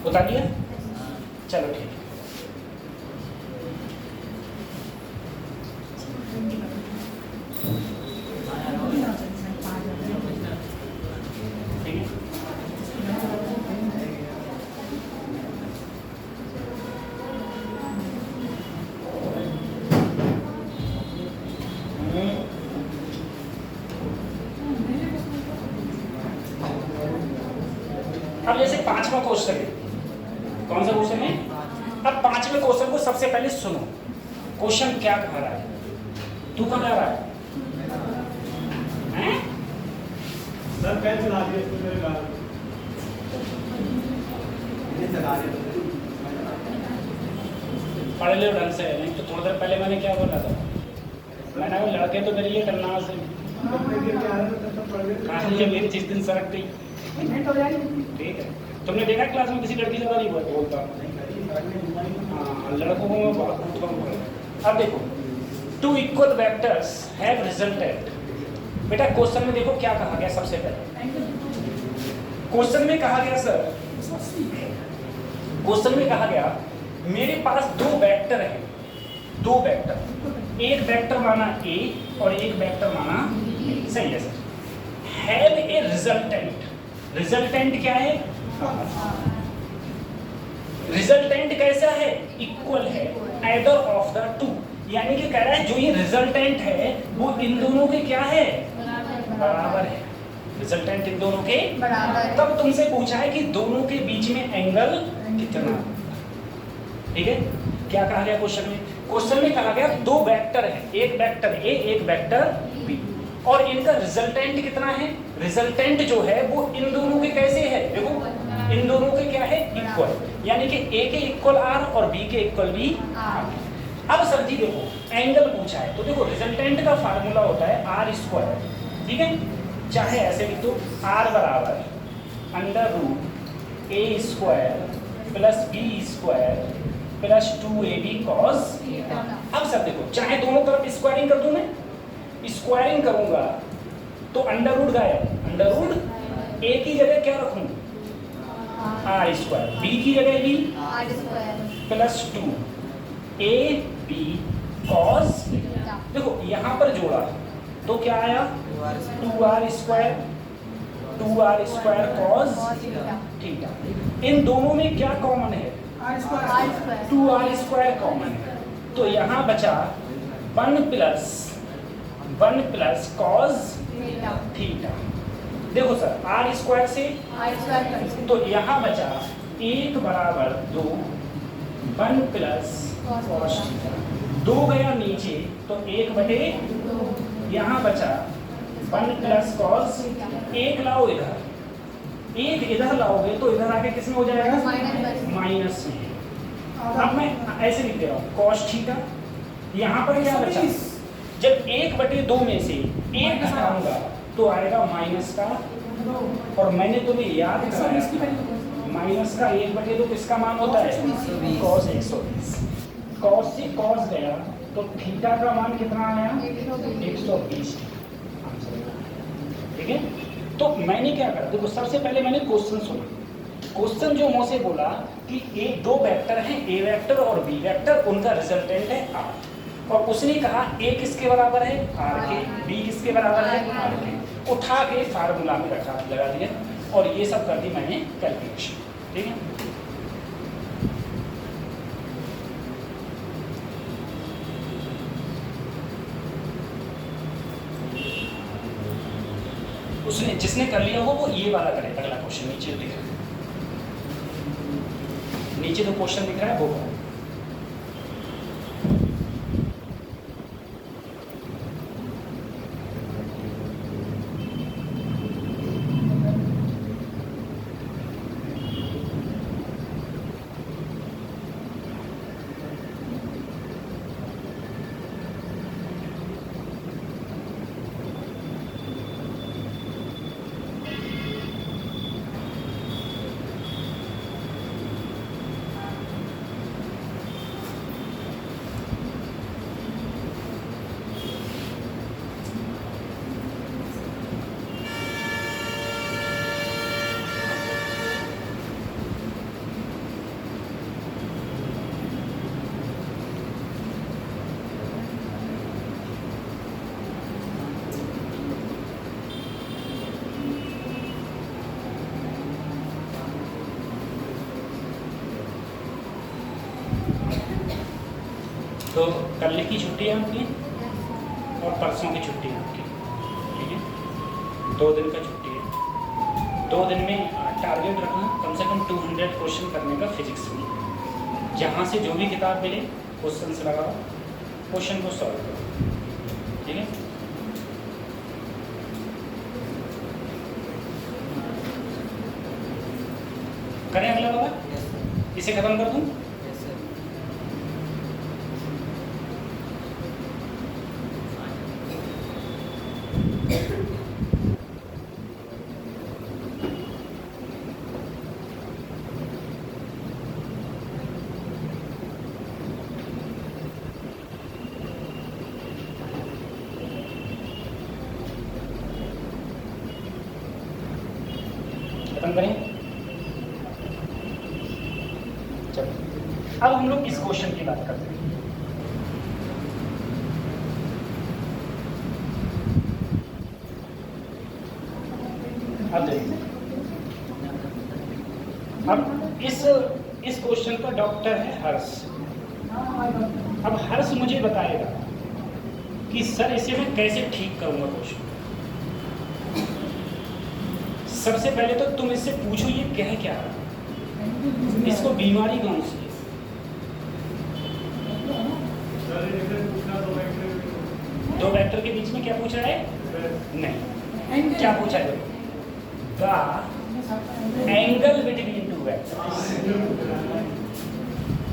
बता दिया? चलो ठीक है। ठीक है, अब जैसे 5वां क्वेश्चन है, कौन सा क्वेश्चन है? अब 5वें क्वेश्चन को सबसे पहले सुनो। क्वेश्चन क्या कह रहा है? तू कहाँ जा रहा है? हैं? सर पेन चला दिया इसको मेरे गाल ये चला दिया। पढ़ लो ढंग से, नहीं तो थोड़ी देर पहले मैंने क्या बोला था? मैंने वो लड़के तो मेरे लिए टन्ना से कहा ये मेरी जिस दिन सड़क गई। ठीक है, तुमने देखा क्लास में किसी लड़की से नहीं बोलता? हाँ, लड़कों को मैं बहुत पूछता हूँ। अब देखो, two equal vectors have resultant. बेटा क्वेश्चन में देखो क्या कहा गया। सबसे पहले क्वेश्चन में कहा गया, सर क्वेश्चन में कहा गया मेरे पास दो वेक्टर हैं, दो वेक्टर, एक वेक्टर माना ए और एक वेक्टर माना बी। सही है sir. Have a resultant. Resultant क्या है? रिजल्टेंट कैसा है? इक्वल है, आइदर ऑफ द टू। यानी कि कह रहा है जो ये रिजल्टेंट है वो इन दोनों के क्या है? बराबर है। रिजल्टेंट इन दोनों के बराबर। तब तुमसे पूछा है कि दोनों के बीच में एंगल कितना। ठीक है, क्या कहा गया क्वेश्चन में? क्वेश्चन में कहा गया दो वेक्टर है, एक वेक्टर ए एक वेक्टर बी, और इनका रिजल्टेंट कितना है? रिजल्टेंट जो है वो इन दोनों के कैसे है? देखो इन दोनों के क्या है? इक्वल। यानी कि ए के इक्वल आर और बी के इक्वल बी आर। अब सर जी देखो एंगल पूछा है, तो देखो रिजल्टेंट का फार्मूला होता है आर स्क्वायर। ठीक है, चाहे ऐसे लिख दो, आर बराबर under root A square plus B square plus 2ab cos। अब सर देखो, चाहे दोनों तरफ स्क्वायरिंग कर दूं, मैं स्क्वायरिंग करूंगा तो अंडर रूट गायब, अंडर रूट ए की जगह क्या रखूं? आर स्क्वायर, बी की जगह भी are square plus 2ab cos। देखो यहाँ पर जोड़ा तो क्या आया? 2r square cos theta. इन दोनों में क्या कॉमन है? 2r स्क्वायर कॉमन है, तो यहाँ बचा 1 प्लस cos थीटा। देखो सर r स्क्वायर से तो यहाँ बचा 1 बराबर 2 1 प्लस cos थीटा। 2 गया नीचे तो 1/2, यहाँ बचा 1 प्लस cos। 1 लाओ इधर, 1 इधर लाओगे तो इधर आके किस में हो जाएगा? माइनस में। अब मैं ऐसे लिख दे रहा हूँ cos थीटा। यहाँ पर क्या बचा? जब 1/2 में से 1 घटाऊंगा तो आएगा माइनस का, और मैंने तुम्हें याद कराया माइनस का 1/2 किसका मान होता है? cos 120। cos से cos गया तो थीटा का मान कितना आया? 120। ठीक है, तो मैंने क्या करा? देखो सबसे पहले मैंने क्वेश्चन सुना। क्वेश्चन जो मुझसे बोला कि एक दो वेक्टर हैं, ए वेक्टर और बी वेक्टर, उनका रिजल्टेंट है आर। और उसने कहा ए किसके बराबर है, आर के, बी किसके बराबर है, आर के, उठा के फार्मूला में रखा लगा दिया और ये सब कर दी मैंने कैलकुलेशन। ठीक है, उसने जिसने कर लिया हो वो ये वाला करे। अगला क्वेश्चन नीचे दिख रहा है, नीचे जो क्वेश्चन दिख रहा है वो करो। तो कल की छुट्टी है आपकी और परसों की छुट्टी है आपकी। ठीक है, 2 दिन का छुट्टी है। 2 दिन में टारगेट रखना कम से कम 200 क्वेश्चन करने का फिजिक्स में। जहाँ से जो भी किताब मिले क्वेश्चन से लगाओ, क्वेश्चन को सॉल्व करो। ठीक है, करें अगला वाला, इसे खत्म कर दूँ। खत्म करें। चलो अब हम लोग इस क्वेश्चन की बात करते हैं। अब देखिए, अब इस क्वेश्चन का डॉक्टर है हर्ष। अब हर्ष मुझे बताएगा कि सर इसे मैं कैसे ठीक करूंगा क्वेश्चन। सबसे पहले तो तुम इससे पूछो ये कह क्या रहा, इसको बीमारी कौन सी है। दो वेक्टर के बीच में क्या पूछ रहा है? नहीं, क्या पूछा है? The angle between two vectors.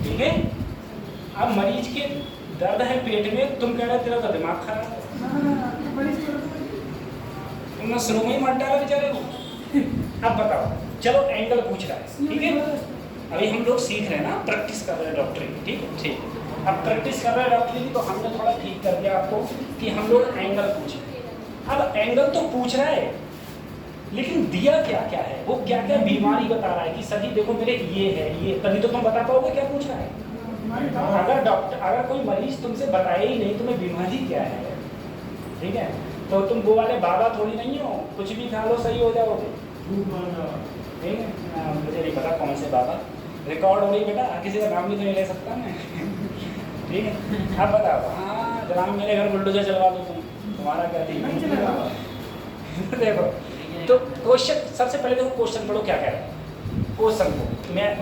ठीक है, अब मरीज के दर्द है पेट में, तुम कह रहे तेरा तो दिमाग खराब है, तुमने शुरू में ही मर डाला बेचारे को। अब बताओ, चलो एंगल पूछ रहा है। ठीक है, अभी हम लोग सीख रहे हैं ना, प्रैक्टिस कर रहे हैं डॉक्टरी की। ठीक है, ठीक। अब प्रैक्टिस कर रहे हैं डॉक्टरी की तो हमने थोड़ा ठीक कर दिया आपको कि हम लोग एंगल पूछे। अब एंगल तो पूछ रहा है लेकिन दिया क्या क्या है, वो क्या क्या बीमारी बता रहा है कि सर जी देखो मेरे ये है ये, तभी तो तुम बता पाओगे क्या पूछ रहा है। अगर कोई मरीज तुमसे बताए ही नहीं तुम्हें बीमारी क्या है, ठीक है, तो तुम वो वाले बाबा थोड़ी नहीं हो, कुछ भी खा लो सही हो जाओगे। ठीक है, मुझे नहीं पता कौन से बाबा, रिकॉर्ड हो रही बेटा, किसी का नाम भी तो नहीं ले सकता मैं। ठीक है, अब बताओ। हाँ जनाब, मेरे घर बुलडोजर चलवा दो तुम्हारा क्या ठीक। देखो तो क्वेश्चन, सबसे पहले देखो क्वेश्चन पढ़ो क्या कह रहा है। क्वेश्चन को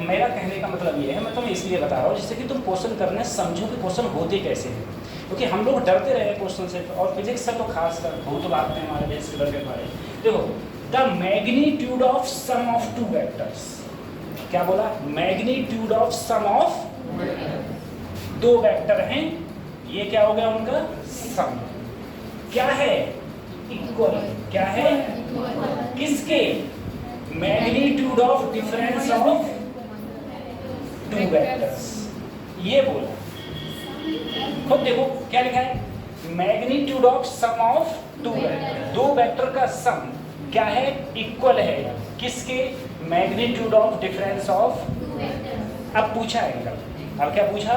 मेरा कहने का मतलब ये है, मैं तुम्हें इसलिए बता रहा हूँ जिससे कि तुम क्वेश्चन करने समझो कि क्वेश्चन होते कैसे हैं, क्योंकि हम लोग डरते रहे क्वेश्चन से, और फिजिक्स से तो खास कर बहुत बात है हमारे बेस के के बारे। देखो, the magnitude of sum of two vectors. क्या बोला? मैग्नीट्यूड ऑफ सम ऑफ, दो वेक्टर हैं, ये क्या हो गया उनका सम। क्या है? इक्वल। क्या है? किसके? Magnitude of difference of two vectors. ये बोला, खुद देखो क्या लिखा है, magnitude of sum of two vector, दो वेक्टर का सम क्या है? इक्वल है किसके? Magnitude of difference of. अब पूछा एंगल, अब क्या पूछा?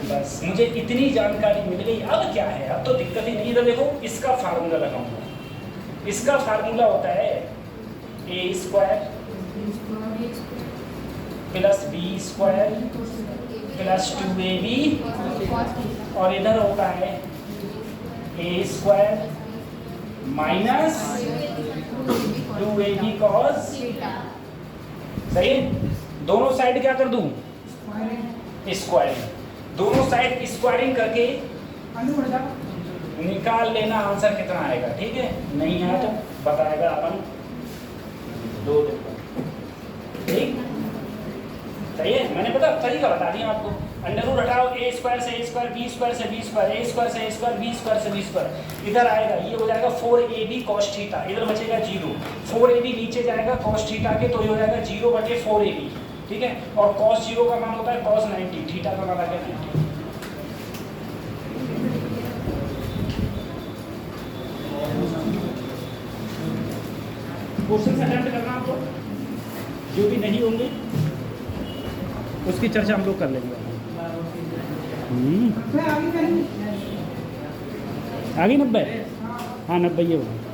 बस मुझे इतनी जानकारी मिल गई। अब क्या है, अब तो दिक्कत ही नहीं। इधर देखो, इसका फार्मूला लगाऊंगा। इसका फार्मूला होता है A square plus B square plus 2ab, और इधर होता है A square minus 2ab cos। सही है। दोनों साइड क्या कर दूं? स्क्वायरिंग। दोनों साइड स्क्वायरिंग करके निकाल लेना आंसर कितना आएगा। ठीक है, नहीं है तो बताएगा अपन 2 दिन पर। ठीक, सही है। मैंने पता तरीका बता दिया आपको। अंडर रूट हटाओ, ए स्क्वायर से ए स्क्वायर, बी स्क्वायर से बी स्क्वायर, ए स्क्वायर से ए स्क्वायर, बी स्क्वायर से बी स्क्वायर। इधर आएगा, ये हो जाएगा 4ab cos थीटा, इधर बचेगा 0। 4ab नीचे जाएगा cos थीटा के, तो ये हो जाएगा 0/4ab। ठीक है, और cos 0 का मान होता है cos 90, थीटा का मान आ गया 90। क्वेश्चन अटेम्प्ट करना आपको, जो भी नहीं होंगे उसकी चर्चा हम लोग कर लेंगे। आगे 90, हाँ 90 ये होगा।